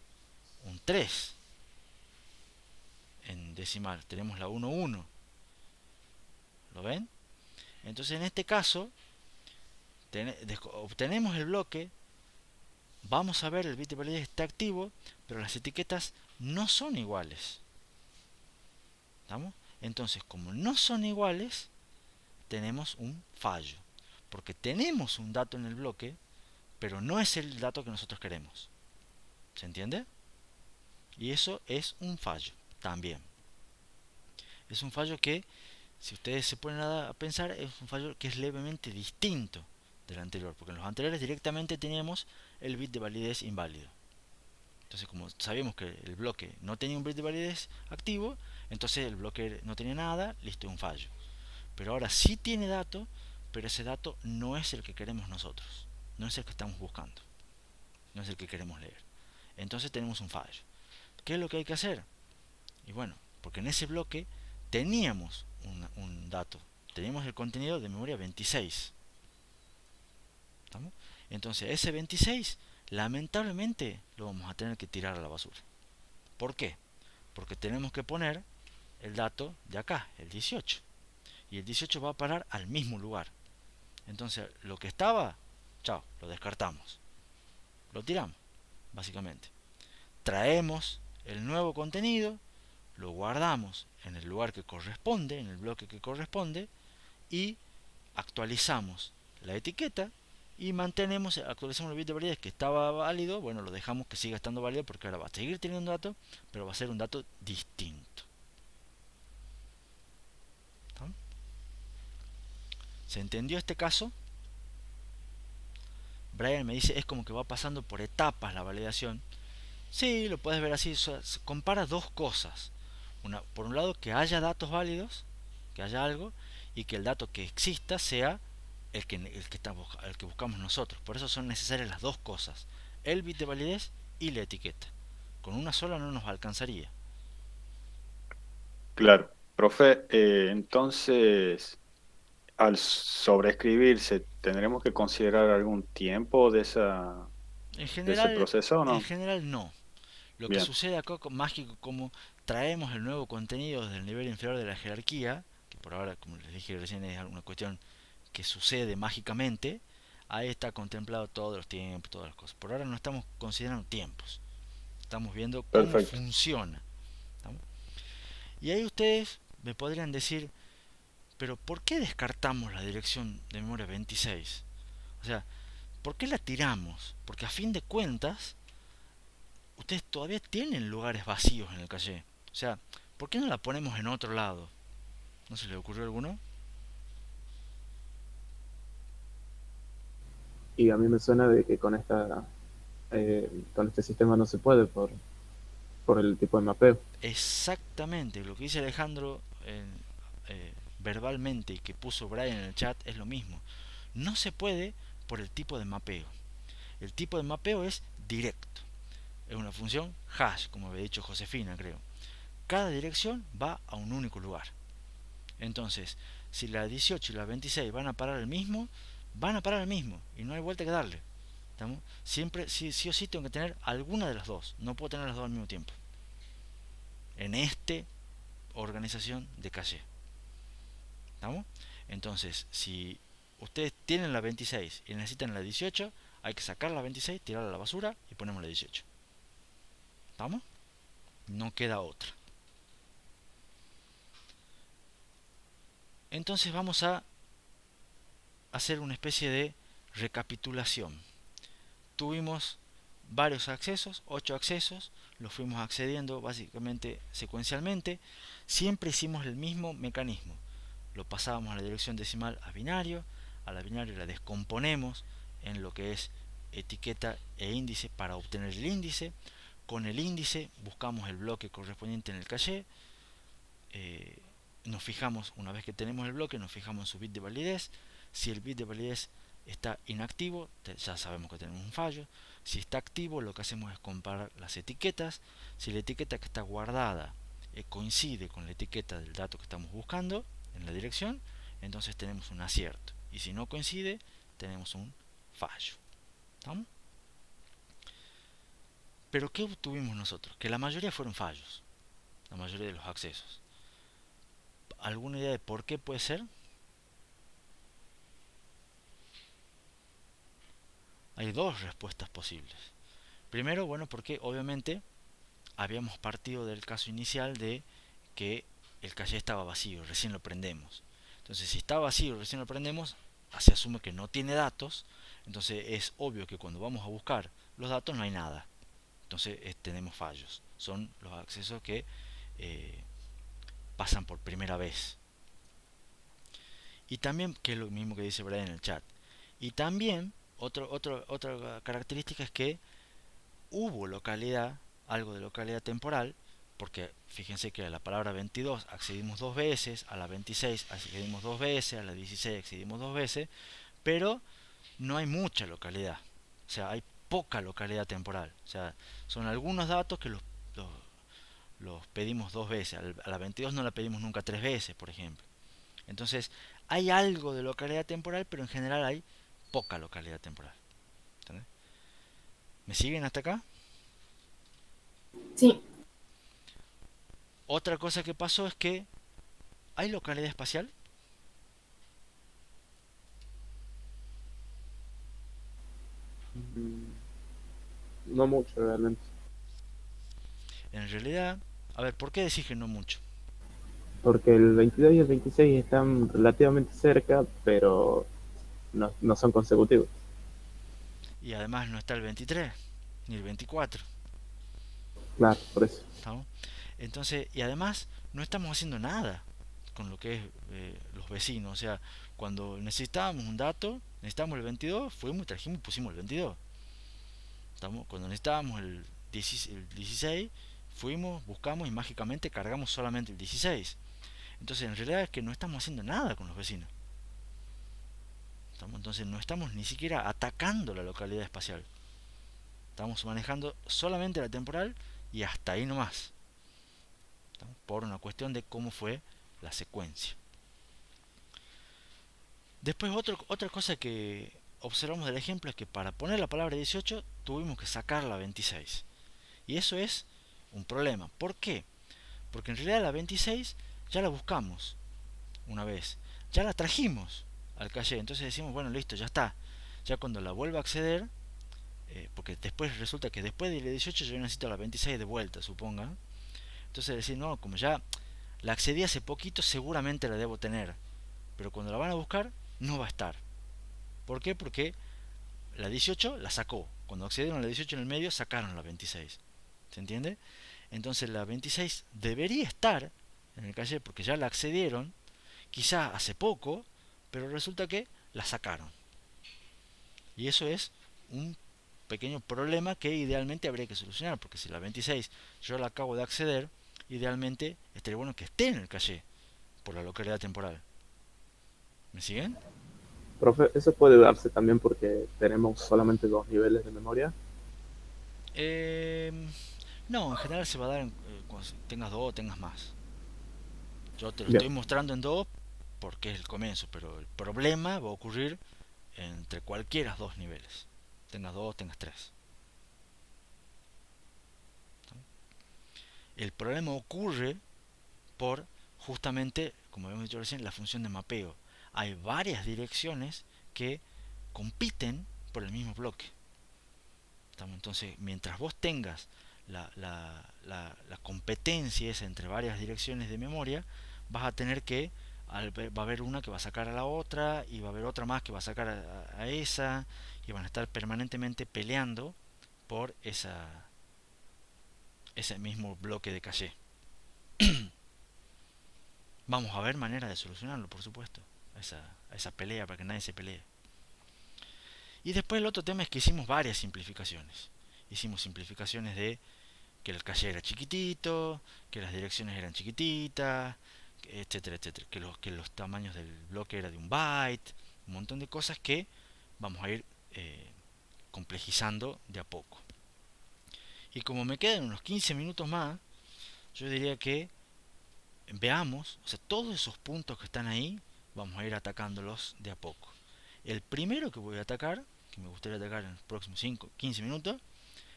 un 3 en decimal, tenemos la 11. ¿Lo ven? Entonces en este caso obtenemos el bloque, vamos a ver el bit de validez está activo, pero las etiquetas no son iguales. ¿Estamos? Entonces, como no son iguales, tenemos un fallo, porque tenemos un dato en el bloque, pero no es el dato que nosotros queremos. ¿Se entiende? Y eso es un fallo también. Es un fallo que, si ustedes se ponen a pensar, es un fallo que es levemente distinto del anterior, porque en los anteriores directamente teníamos el bit de validez inválido. Entonces, como sabíamos que el bloque no tenía un bit de validez activo, entonces el bloque no tenía nada, listo, un fallo. Pero ahora sí tiene dato, pero ese dato no es el que queremos nosotros, no es el que estamos buscando, no es el que queremos leer. Entonces tenemos un fallo. ¿qué es lo que hay que hacer? Y bueno, porque en ese bloque teníamos un dato, teníamos el contenido de memoria 26. ¿Estamos? Entonces ese 26 lamentablemente lo vamos a tener que tirar a la basura. ¿Por qué? Porque tenemos que poner el dato de acá, el 18. Y el 18 va a parar al mismo lugar. Entonces lo que estaba, chao, lo descartamos. Lo tiramos, básicamente. Traemos el nuevo contenido, lo guardamos en el lugar que corresponde, en el bloque que corresponde, y actualizamos la etiqueta y actualizamos el bit de validez que estaba válido. Bueno, lo dejamos que siga estando válido porque ahora va a seguir teniendo un dato, pero va a ser un dato distinto. ¿Está? ¿Se entendió este caso? Brian me dice, es como que va pasando por etapas la validación. Sí, lo puedes ver así. O sea, se compara dos cosas. Por un lado, que haya datos válidos, que haya algo, y que el dato que exista sea el que buscamos nosotros. Por eso son necesarias las dos cosas, el bit de validez y la etiqueta. Con una sola no nos alcanzaría. Claro. Profe, entonces, al sobreescribirse, ¿tendremos que considerar algún tiempo de En ese general, proceso o en no? general no. Lo que Bien, sucede acá mágico, como traemos el nuevo contenido desde el nivel inferior de la jerarquía, que por ahora, como les dije recién, es una cuestión que sucede mágicamente. Ahí está contemplado todos los tiempos, todas las cosas. Por ahora no estamos considerando tiempos, estamos viendo cómo perfecto. funciona. ¿Estamos? Y ahí ustedes me podrían decir, pero ¿por qué descartamos la dirección de memoria 26? O sea, ¿por qué la tiramos? Porque a fin de cuentas, ustedes todavía tienen lugares vacíos en el caché. O sea, ¿por qué no la ponemos en otro lado? ¿No se le ocurrió alguno? Y a mí me suena de que con este sistema no se puede por el tipo de mapeo. Exactamente, lo que dice Alejandro verbalmente y que puso Brian en el chat es lo mismo. No se puede por el tipo de mapeo. El tipo de mapeo es directo. Es una función hash, como había dicho Josefina, creo. Cada dirección va a un único lugar. Entonces, si la 18 y la 26 van a parar al mismo, van a parar al mismo y no hay vuelta que darle. ¿Estamos? Siempre, sí, sí o sí, tengo que tener alguna de las dos. No puedo tener las dos al mismo tiempo. En esta organización de caché. ¿Estamos? Entonces, si ustedes tienen la 26 y necesitan la 18, hay que sacar la 26, tirarla a la basura y ponemos la 18. ¿Estamos? No queda otra. Entonces vamos a hacer una especie de recapitulación. Tuvimos varios accesos, 8 accesos, los fuimos accediendo básicamente secuencialmente. Siempre hicimos el mismo mecanismo. Lo pasábamos a la dirección decimal a la binario la descomponemos en lo que es etiqueta e índice para obtener el índice. Con el índice buscamos el bloque correspondiente en el caché. Nos fijamos, una vez que tenemos el bloque, nos fijamos en su bit de validez. Si el bit de validez está inactivo, ya sabemos que tenemos un fallo. Si está activo, lo que hacemos es comparar las etiquetas. Si la etiqueta que está guardada coincide con la etiqueta del dato que estamos buscando en la dirección, entonces tenemos un acierto. Y si no coincide, tenemos un fallo. ¿Estamos? Pero ¿qué obtuvimos nosotros? Que la mayoría fueron fallos, la mayoría de los accesos. ¿Alguna idea de por qué puede ser? Hay dos respuestas posibles. Primero, bueno, porque obviamente habíamos partido del caso inicial de que el caché estaba vacío, recién lo prendemos. Entonces, si está vacío, recién lo prendemos, se asume que no tiene datos, entonces es obvio que cuando vamos a buscar los datos no hay nada. Entonces tenemos fallos. Son los accesos que pasan por primera vez. Y también, que es lo mismo que dice Brian en el chat, y también otra característica es que hubo localidad, algo de localidad temporal, porque fíjense que a la palabra 22 accedimos dos veces, a la 26 accedimos dos veces, a la 16 accedimos dos veces, pero no hay mucha localidad, o sea, hay poca localidad temporal, o sea, son algunos datos que los los pedimos 2 veces. A la 22 no la pedimos nunca 3 veces, por ejemplo. Entonces, hay algo de localidad temporal, pero en general hay poca localidad temporal. ¿Entendés? ¿Me siguen hasta acá? Sí, Otra cosa que pasó es que hay localidad espacial. Mm, no mucho realmente. En realidad, a ver, ¿por qué decís que no mucho? Porque el 22 y el 26 están relativamente cerca, pero no son consecutivos. Y además no está el 23, ni el 24. Claro, por eso. ¿Estamos? Entonces, y además no estamos haciendo nada con lo que es los vecinos. O sea, cuando necesitábamos un dato, necesitábamos el 22, fuimos y trajimos y pusimos el 22. ¿Estamos? Cuando necesitábamos el 16, fuimos, buscamos y mágicamente cargamos solamente el 16. Entonces, en realidad es que no estamos haciendo nada con los vecinos. ¿Estamos? Entonces, no estamos ni siquiera atacando la localidad espacial. Estamos manejando solamente la temporal y hasta ahí nomás. ¿Estamos? Por una cuestión de cómo fue la secuencia. Después otra cosa que observamos del ejemplo es que para poner la palabra 18 tuvimos que sacar la 26. Y eso es un problema. ¿Por qué? Porque en realidad la 26 ya la buscamos una vez. Ya la trajimos al calle. Entonces decimos, bueno, listo, ya está. Ya cuando la vuelva a acceder, porque después resulta que después de la 18 yo necesito la 26 de vuelta, supongan. Entonces decir, no, como ya la accedí hace poquito, seguramente la debo tener. Pero cuando la van a buscar, no va a estar. ¿Por qué? Porque la 18 la sacó. Cuando accedieron a la 18 en el medio, sacaron la 26. ¿Se entiende? Entonces la 26 debería estar en el calle porque ya la accedieron, quizá hace poco, pero resulta que la sacaron. Y eso es un pequeño problema que idealmente habría que solucionar, porque si la 26 yo la acabo de acceder, idealmente estaría bueno que esté en el calle por la localidad temporal. ¿Me siguen? Profe, eso puede darse también porque tenemos solamente 2 niveles de memoria. Eh, no, en general se va a dar cuando tengas dos o tengas más. Yo te lo Bien, estoy mostrando en dos porque es el comienzo, pero el problema va a ocurrir entre cualquiera de dos niveles. Tengas dos o tengas tres. El problema ocurre por justamente, como habíamos dicho recién, la función de mapeo. Hay varias direcciones que compiten por el mismo bloque. Entonces, mientras vos tengas la competencia esa entre varias direcciones de memoria, vas a tener que, va a haber una que va a sacar a la otra, y va a haber otra más que va a sacar a esa, y van a estar permanentemente peleando por ese mismo bloque de caché. Vamos a ver manera de solucionarlo, por supuesto, esa pelea, para que nadie se pelee. Y después el otro tema es que hicimos varias simplificaciones. Hicimos simplificaciones de que el caché era chiquitito, que las direcciones eran chiquititas, etcétera, etcétera, que los tamaños del bloque era de un byte, un montón de cosas que vamos a ir complejizando de a poco. Y como me quedan unos 15 minutos más, yo diría que veamos, o sea, todos esos puntos que están ahí, vamos a ir atacándolos de a poco. El primero que voy a atacar, que me gustaría atacar en los próximos 5, 15 minutos,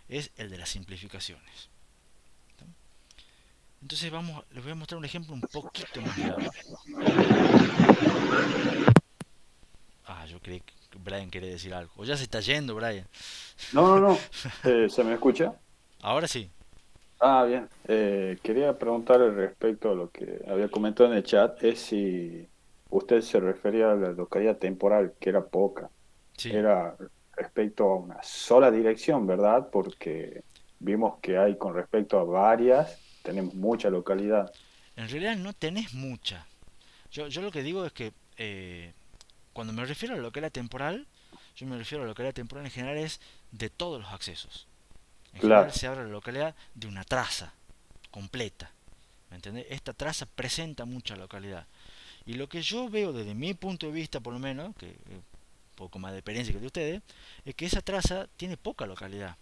es el de las simplificaciones. Entonces les voy a mostrar un ejemplo un poquito más largo. Yo creí que Brian quería decir algo. O ya se está yendo, Brian. No, no, no. ¿Se me escucha? Ahora sí. Ah, bien. Quería preguntarle respecto a lo que había comentado en el chat, es si usted se refería a la localidad temporal, que era poca. Sí. Era respecto a una sola dirección, ¿verdad? Porque vimos que hay con respecto a varias, tenemos mucha localidad. En realidad no tenés mucha. Yo lo que digo es que cuando me refiero a la localidad temporal, yo me refiero a la localidad temporal en general es de todos los accesos. En general Claro. se habla de la localidad de una traza completa. ¿Me entendés? Esta traza presenta mucha localidad. Y lo que yo veo desde mi punto de vista, por lo menos, que un poco más de experiencia que el de ustedes, es que esa traza tiene poca localidad.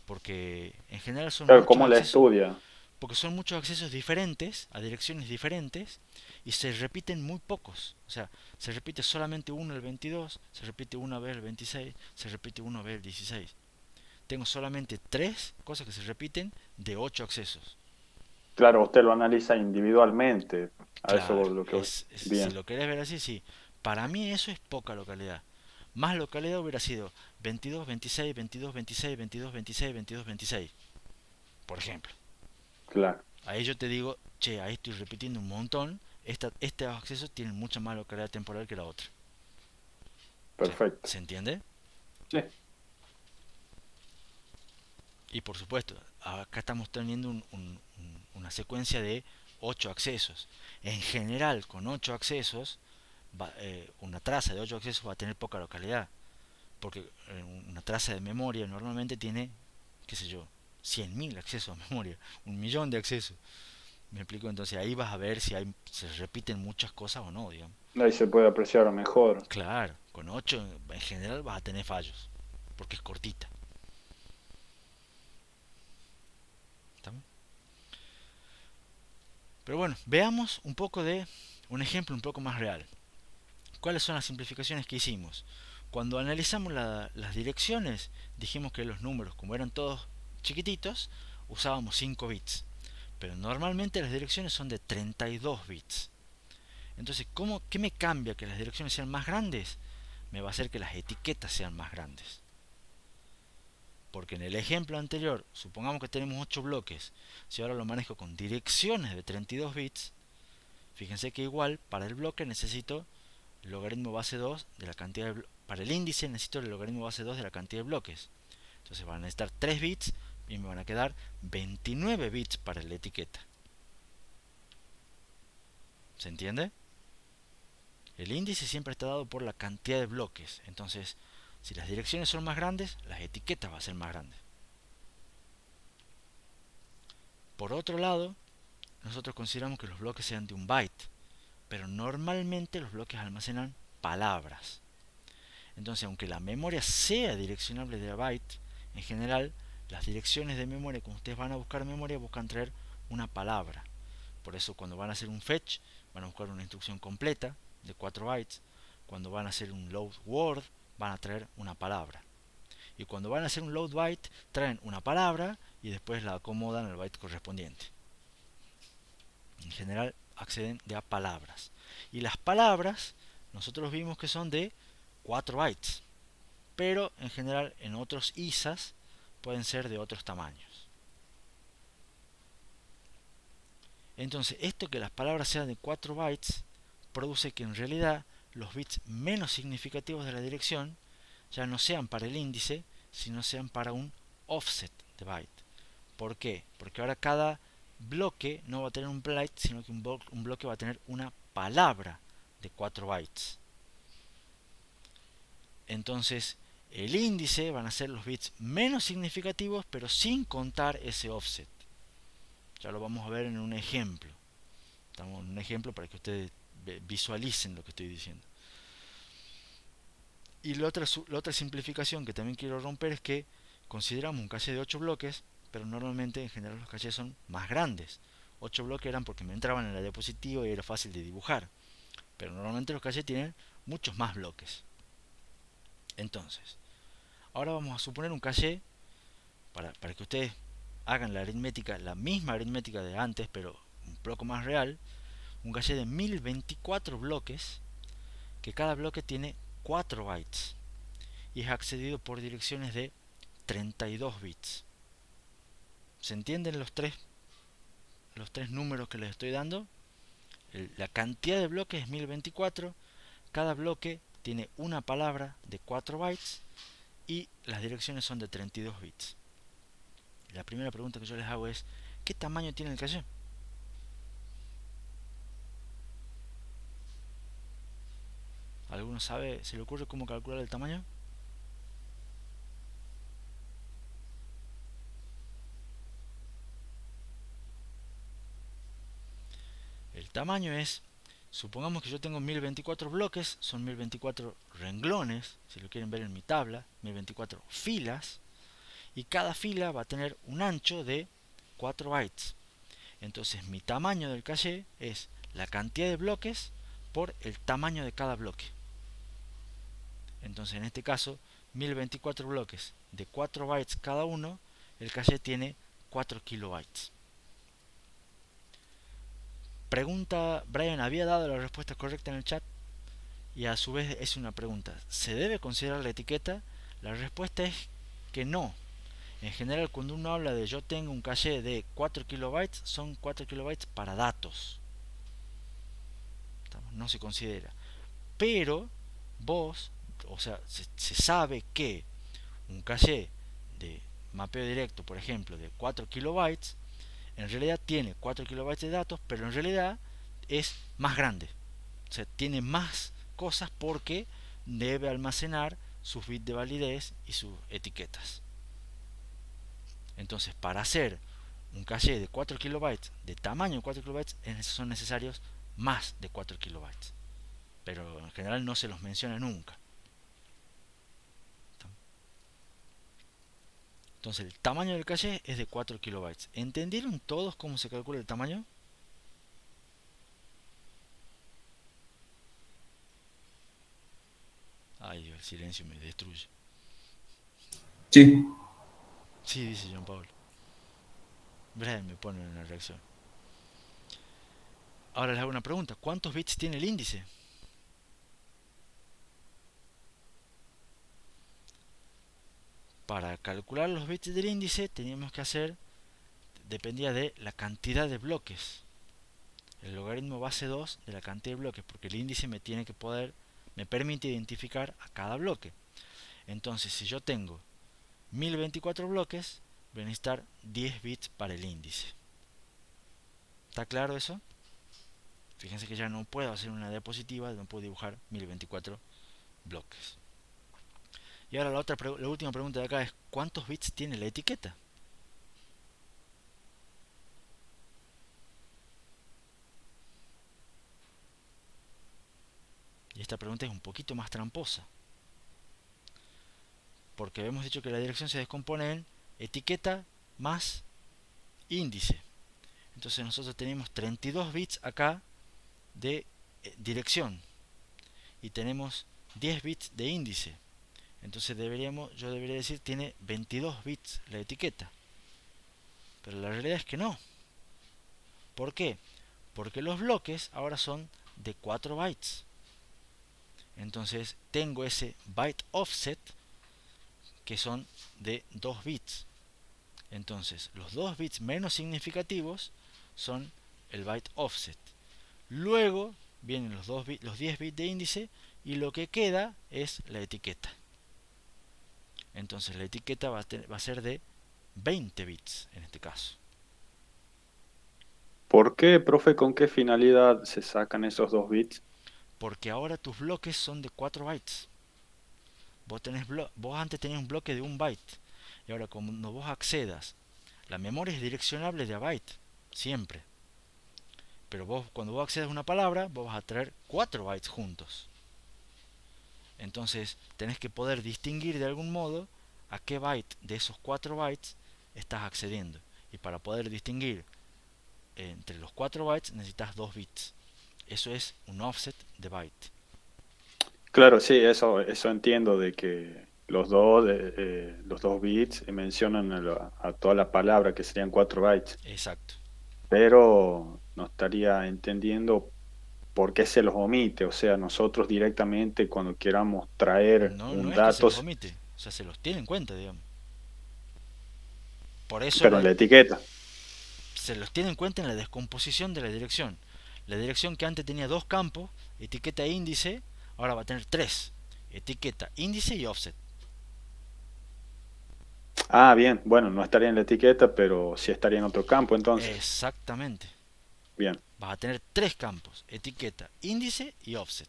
Porque en general son Claro, muchos ¿cómo la accesos. estudia? porque son muchos accesos diferentes, a direcciones diferentes, y se repiten muy pocos. O sea, se repite solamente uno el 22, se repite una vez el 26, se repite una vez el 16. Tengo solamente 3 cosas que se repiten de 8 accesos. Claro, usted lo analiza individualmente. A eso Claro, es lo que... si Bien, lo querés ver así, sí. Para mí eso es poca localidad. Más localidad hubiera sido 22, 26, 22, 26, 22, 26, 22, 26. Por ejemplo. claro, Ahí yo te digo, che, ahí estoy repitiendo un montón. Estos accesos tienen mucha más localidad temporal que la otra. perfecto. ¿Se entiende? Sí, Y por supuesto, acá estamos teniendo una secuencia de 8 accesos. En general, con 8 accesos, una traza de 8 accesos va a tener poca localidad. Porque una traza de memoria normalmente tiene, qué sé yo, 100.000 accesos a memoria, 1.000.000 de accesos. Me explico, entonces ahí vas a ver si se repiten muchas cosas o no, digamos. ahí se puede apreciar mejor. Claro, con 8 en general vas a tener fallos, porque es cortita. ¿Estamos? Pero bueno, veamos un poco de un ejemplo un poco más real. ¿Cuáles son las simplificaciones que hicimos? Cuando analizamos las direcciones, dijimos que los números, como eran todos chiquititos, usábamos 5 bits. Pero normalmente las direcciones son de 32 bits. Entonces, ¿qué me cambia que las direcciones sean más grandes? Me va a hacer que las etiquetas sean más grandes. Porque en el ejemplo anterior, supongamos que tenemos 8 bloques. Si ahora lo manejo con direcciones de 32 bits, fíjense que igual para el bloque necesito el logaritmo base 2 de la cantidad de para el índice necesito el logaritmo base 2 de la cantidad de bloques. Entonces van a necesitar 3 bits y me van a quedar 29 bits para la etiqueta. ¿Se entiende? El índice siempre está dado por la cantidad de bloques. Entonces, si las direcciones son más grandes, las etiquetas van a ser más grandes. Por otro lado, nosotros consideramos que los bloques sean de un byte, pero normalmente los bloques almacenan palabras. Entonces, aunque la memoria sea direccionable de byte, en general, las direcciones de memoria, cuando ustedes van a buscar memoria, buscan traer una palabra. Por eso, cuando van a hacer un fetch, van a buscar una instrucción completa de 4 bytes. Cuando van a hacer un load word, van a traer una palabra. Y cuando van a hacer un load byte, traen una palabra y después la acomodan al byte correspondiente. En general, acceden de a palabras. Y las palabras, nosotros vimos que son de 4 bytes. Pero en general, en otros ISAs, pueden ser de otros tamaños. Entonces, esto que las palabras sean de 4 bytes produce que en realidad los bits menos significativos de la dirección ya no sean para el índice, sino sean para un offset de byte. ¿Por qué? Porque ahora cada bloque no va a tener un byte, sino que un bloque va a tener una palabra de 4 bytes. Entonces, el índice van a ser los bits menos significativos, pero sin contar ese offset. Ya lo vamos a ver en un ejemplo. Estamos en un ejemplo para que ustedes visualicen lo que estoy diciendo. Y la otra simplificación que también quiero romper es que consideramos un caché de 8 bloques, pero normalmente en general los cachés son más grandes. 8 bloques eran porque me entraban en la diapositiva y era fácil de dibujar. Pero normalmente los cachés tienen muchos más bloques. Entonces, ahora vamos a suponer un caché para que ustedes hagan la aritmética, la misma aritmética de antes, pero un poco más real. Un caché de 1024 bloques, que cada bloque tiene 4 bytes y es accedido por direcciones de 32 bits. ¿Se entienden los tres números que les estoy dando? La cantidad de bloques es 1024, cada bloque tiene una palabra de 4 bytes y las direcciones son de 32 bits. La primera pregunta que yo les hago es, ¿qué tamaño tiene el caché? ¿Alguno sabe, se le ocurre cómo calcular el tamaño? El tamaño es, supongamos que yo tengo 1024 bloques, son 1024 renglones, si lo quieren ver en mi tabla, 1024 filas, y cada fila va a tener un ancho de 4 bytes. Entonces mi tamaño del caché es la cantidad de bloques por el tamaño de cada bloque. Entonces en este caso, 1024 bloques de 4 bytes cada uno, el caché tiene 4 kilobytes. Pregunta, Brian había dado la respuesta correcta en el chat y a su vez es una pregunta. ¿Se debe considerar la etiqueta? La respuesta es que no. En general, cuando uno habla de yo tengo un caché de 4 kilobytes, son 4 kilobytes para datos. No se considera. Pero vos, o sea, se sabe que un caché de mapeo directo, por ejemplo, de 4 kilobytes, en realidad tiene 4 kilobytes de datos, pero en realidad es más grande. O sea, tiene más cosas porque debe almacenar sus bits de validez y sus etiquetas. Entonces, para hacer un caché de 4 kilobytes, de tamaño de 4 kilobytes, son necesarios más de 4 kilobytes. Pero en general no se los menciona nunca. Entonces, el tamaño del caché es de 4 kilobytes. ¿Entendieron todos cómo se calcula el tamaño? Ay, el silencio me destruye. Sí. Sí, dice John Paul. Brian me pone en la reacción. Ahora les hago una pregunta. ¿Cuántos bits tiene el índice? Para calcular los bits del índice teníamos que hacer, dependía de la cantidad de bloques. El logaritmo base 2 de la cantidad de bloques, porque el índice me permite identificar a cada bloque. Entonces, si yo tengo 1024 bloques, voy a necesitar 10 bits para el índice. ¿Está claro eso? Fíjense que ya no puedo hacer una diapositiva, no puedo dibujar 1024 bloques. Y ahora la última pregunta de acá es: ¿cuántos bits tiene la etiqueta? Y esta pregunta es un poquito más tramposa, porque hemos dicho que la dirección se descompone en etiqueta más índice. Entonces nosotros tenemos 32 bits acá de dirección y tenemos 10 bits de índice. Entonces yo debería decir tiene 22 bits la etiqueta. Pero la realidad es que no. ¿Por qué? Porque los bloques ahora son de 4 bytes. Entonces tengo ese byte offset que son de 2 bits. Entonces los 2 bits menos significativos son el byte offset. Luego vienen los 10 bits de índice y lo que queda es la etiqueta. Entonces la etiqueta va a ser de 20 bits en este caso. ¿Por qué, profe? ¿Con qué finalidad se sacan esos 2 bits? Porque ahora tus bloques son de 4 bytes. Vos antes tenías un bloque de 1 byte. Y ahora cuando vos accedas, la memoria es direccionable de a byte, siempre. Pero cuando vos accedas a una palabra, vos vas a traer 4 bytes juntos. Entonces tenés que poder distinguir de algún modo a qué byte de esos 4 bytes estás accediendo. Y para poder distinguir entre los 4 bytes necesitas 2 bits. Eso es un offset de byte. Claro, sí, eso entiendo de que los dos bits mencionan a toda la palabra, que serían 4 bytes, Exacto. pero no estaría entendiendo por qué se los omite. O sea, nosotros directamente cuando queramos traer No, no un es que se dato, los omite. O sea, se los tiene en cuenta, digamos. Por eso pero en la etiqueta. se los tiene en cuenta en la descomposición de la dirección. La dirección que antes tenía 2 campos, etiqueta e índice, ahora va a tener 3. Etiqueta, índice y offset. Ah, bien, bueno, no estaría en la etiqueta, pero sí estaría en otro campo entonces. Exactamente. Bien. Vas a tener 3 campos, etiqueta, índice y offset.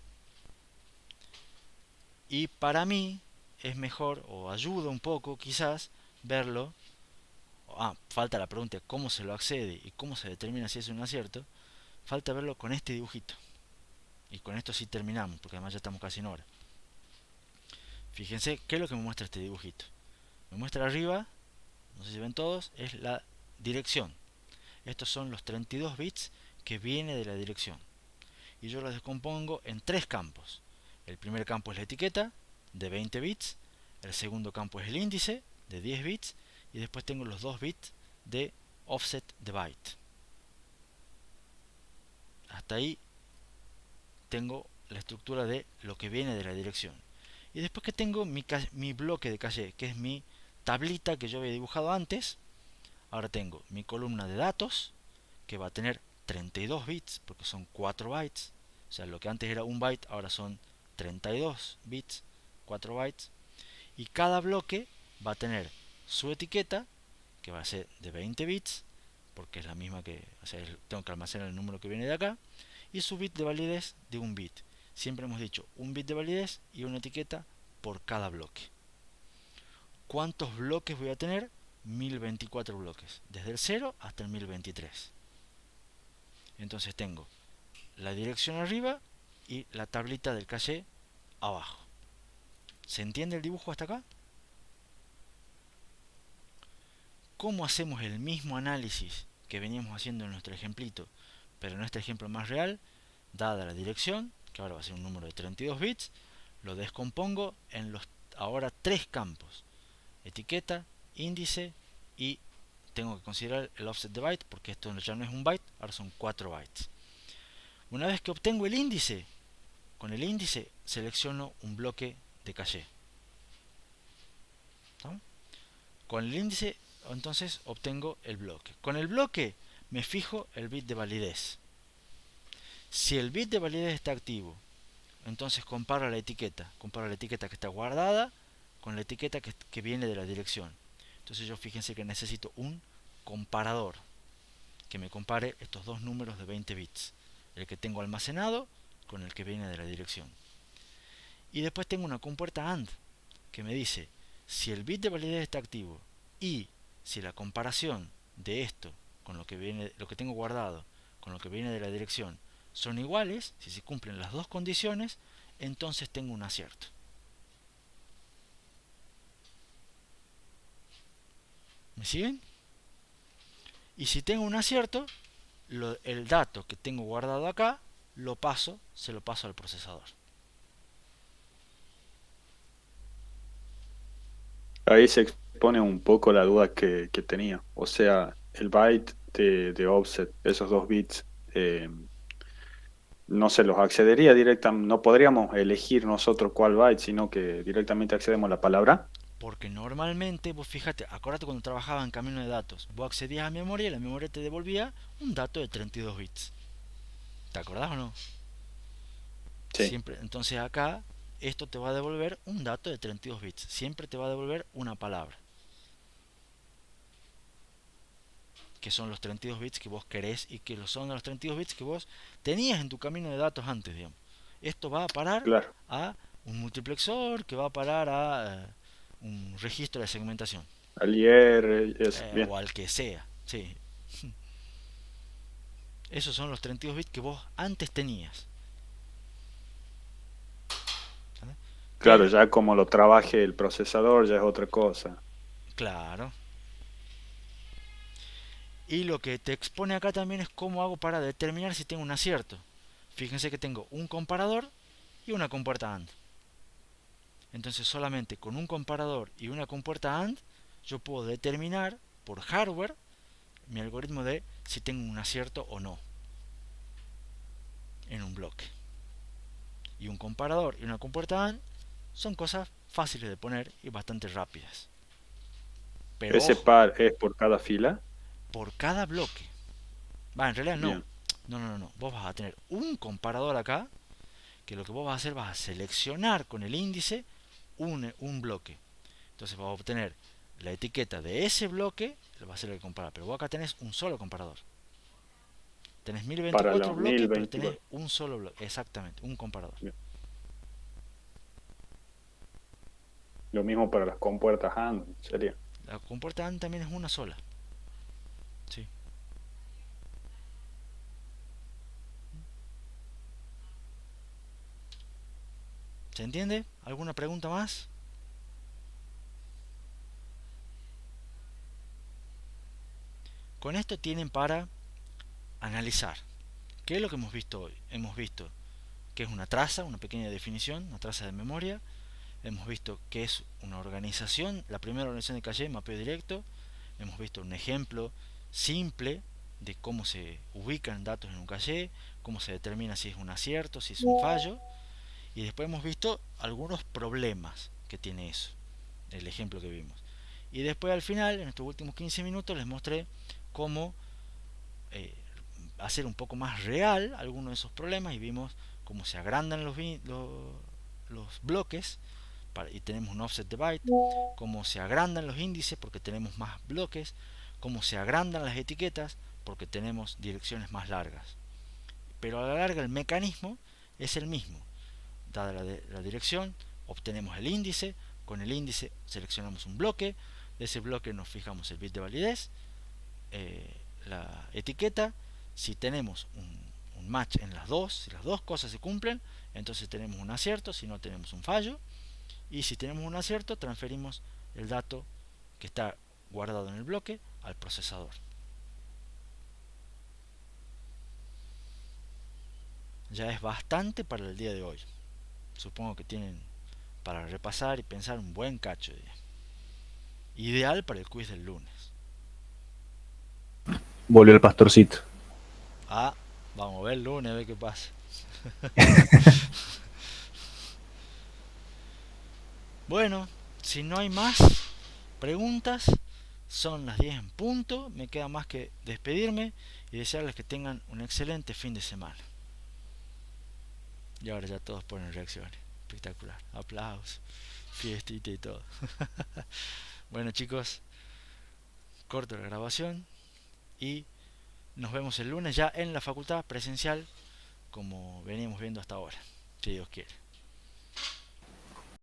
Y para mí es mejor, o ayuda un poco quizás, verlo. Falta la pregunta de cómo se lo accede y cómo se determina si es un acierto. Falta verlo con este dibujito. Y con esto sí terminamos, porque además ya estamos casi en hora. Fíjense qué es lo que me muestra este dibujito. Me muestra arriba, no sé si ven todos, es la dirección. Estos son los 32 bits que viene de la dirección. Y yo los descompongo en tres campos. El primer campo es la etiqueta, de 20 bits. El segundo campo es el índice, de 10 bits. Y después tengo los 2 bits de offset de byte. Hasta ahí tengo la estructura de lo que viene de la dirección. Y después que tengo mi bloque de caché, que es mi tablita que yo había dibujado antes, ahora tengo mi columna de datos, que va a tener 32 bits, porque son 4 bytes. O sea, lo que antes era 1 byte, ahora son 32 bits, 4 bytes. Y cada bloque va a tener su etiqueta, que va a ser de 20 bits, porque es la misma que, o sea, tengo que almacenar el número que viene de acá, y su bit de validez de 1 bit. Siempre hemos dicho un bit de validez y una etiqueta por cada bloque. ¿Cuántos bloques voy a tener? 1024 bloques, desde el 0 hasta el 1023. Entonces tengo la dirección arriba y la tablita del caché abajo. ¿Se entiende el dibujo hasta acá? ¿Cómo hacemos el mismo análisis que veníamos haciendo en nuestro ejemplito, pero en este ejemplo más real? Dada la dirección, que ahora va a ser un número de 32 bits, lo descompongo en los ahora tres campos: etiqueta, índice y tengo que considerar el offset de byte, porque esto ya no es un byte, ahora son 4 bytes. Una vez que obtengo el índice, con el índice selecciono un bloque de caché. ¿No? Con el índice entonces obtengo el bloque. Con el bloque me fijo el bit de validez. Si el bit de validez está activo, entonces comparo la etiqueta que está guardada con la etiqueta que viene de la dirección. Entonces yo fíjense que necesito un comparador que me compare estos dos números de 20 bits, el que tengo almacenado con el que viene de la dirección. Y después tengo una compuerta AND que me dice si el bit de validez está activo y si la comparación de esto con lo que tengo guardado con lo que viene de la dirección son iguales, si se cumplen las dos condiciones, entonces tengo un acierto. ¿Me siguen? Y si tengo un acierto, el dato que tengo guardado acá se lo paso al procesador. Ahí se expone un poco la duda que tenía. O sea, el byte de offset, esos 2 bits, no se los accedería directamente, no podríamos elegir nosotros cuál byte, sino que directamente accedemos a la palabra. Porque normalmente, vos fíjate, acuérdate cuando trabajaba en camino de datos, vos accedías a memoria y la memoria te devolvía un dato de 32 bits. ¿Te acordás o no? Sí, Siempre, entonces acá esto te va a devolver un dato de 32 bits. Siempre te va a devolver una palabra, que son los 32 bits que vos querés y que son los 32 bits que vos tenías en tu camino de datos antes, digamos. Esto va a parar claro. a un multiplexor, que va a parar a un registro de segmentación, Al IR, es bien. o al que sea, sí. Esos son los 32 bits que vos antes tenías. ¿Vale? Claro, Pero, ya como lo trabaje el procesador ya es otra cosa. claro. Y lo que te expone acá también es cómo hago para determinar si tengo un acierto. Fíjense que tengo un comparador y una compuerta AND. Entonces solamente con un comparador y una compuerta AND yo puedo determinar por hardware mi algoritmo de si tengo un acierto o no en un bloque. Y un comparador y una compuerta AND son cosas fáciles de poner y bastante rápidas. Pero Ese ojo, par es por cada fila. por cada bloque. En realidad no. Bien. No. Vos vas a tener un comparador acá, que lo que vos vas a hacer, vas a seleccionar con el índice un bloque. Entonces vas a obtener la etiqueta de ese bloque, lo va a ser el comparador. Pero vos acá tenés un solo comparador. Tenés Para 1024 los bloques, pero tenés 1024. un solo bloque. Exactamente, un comparador. Bien. Lo mismo para las compuertas AND, sería. La compuerta AND también es una sola. ¿Sí? ¿Se entiende? ¿Alguna pregunta más? Con esto tienen para analizar. ¿Qué es lo que hemos visto hoy? Hemos visto que es una traza, una pequeña definición, una traza de memoria. Hemos visto que es una organización, la primera organización de caché, mapeo directo. Hemos visto un ejemplo simple de cómo se ubican datos en un caché, cómo se determina si es un acierto, si es un fallo. Y después hemos visto algunos problemas que tiene eso, el ejemplo que vimos. Y después al final, en estos últimos 15 minutos, les mostré cómo hacer un poco más real algunos de esos problemas, y vimos cómo se agrandan los bloques y tenemos un offset de byte, cómo se agrandan los índices porque tenemos más bloques, cómo se agrandan las etiquetas porque tenemos direcciones más largas. Pero a la larga el mecanismo es el mismo. Dada la dirección, obtenemos el índice, con el índice seleccionamos un bloque, de ese bloque nos fijamos el bit de validez, la etiqueta. Si tenemos un match en las dos, si las dos cosas se cumplen, entonces tenemos un acierto, si no tenemos un fallo. Y si tenemos un acierto, transferimos el dato que está guardado en el bloque al procesador. Ya es bastante para el día de hoy. Supongo que tienen para repasar y pensar un buen cacho de día. Ideal para el quiz del lunes. Volvió el pastorcito. Ah, vamos a ver el lunes, a ver qué pasa. Bueno, si no hay más preguntas, son las 10 en punto. Me queda más que despedirme y desearles que tengan un excelente fin de semana. Y ahora ya todos ponen reacciones. Espectacular. Aplausos, fiestita y todo. Bueno, chicos, corto la grabación y nos vemos el lunes ya en la facultad presencial, como veníamos viendo hasta ahora, si Dios quiere.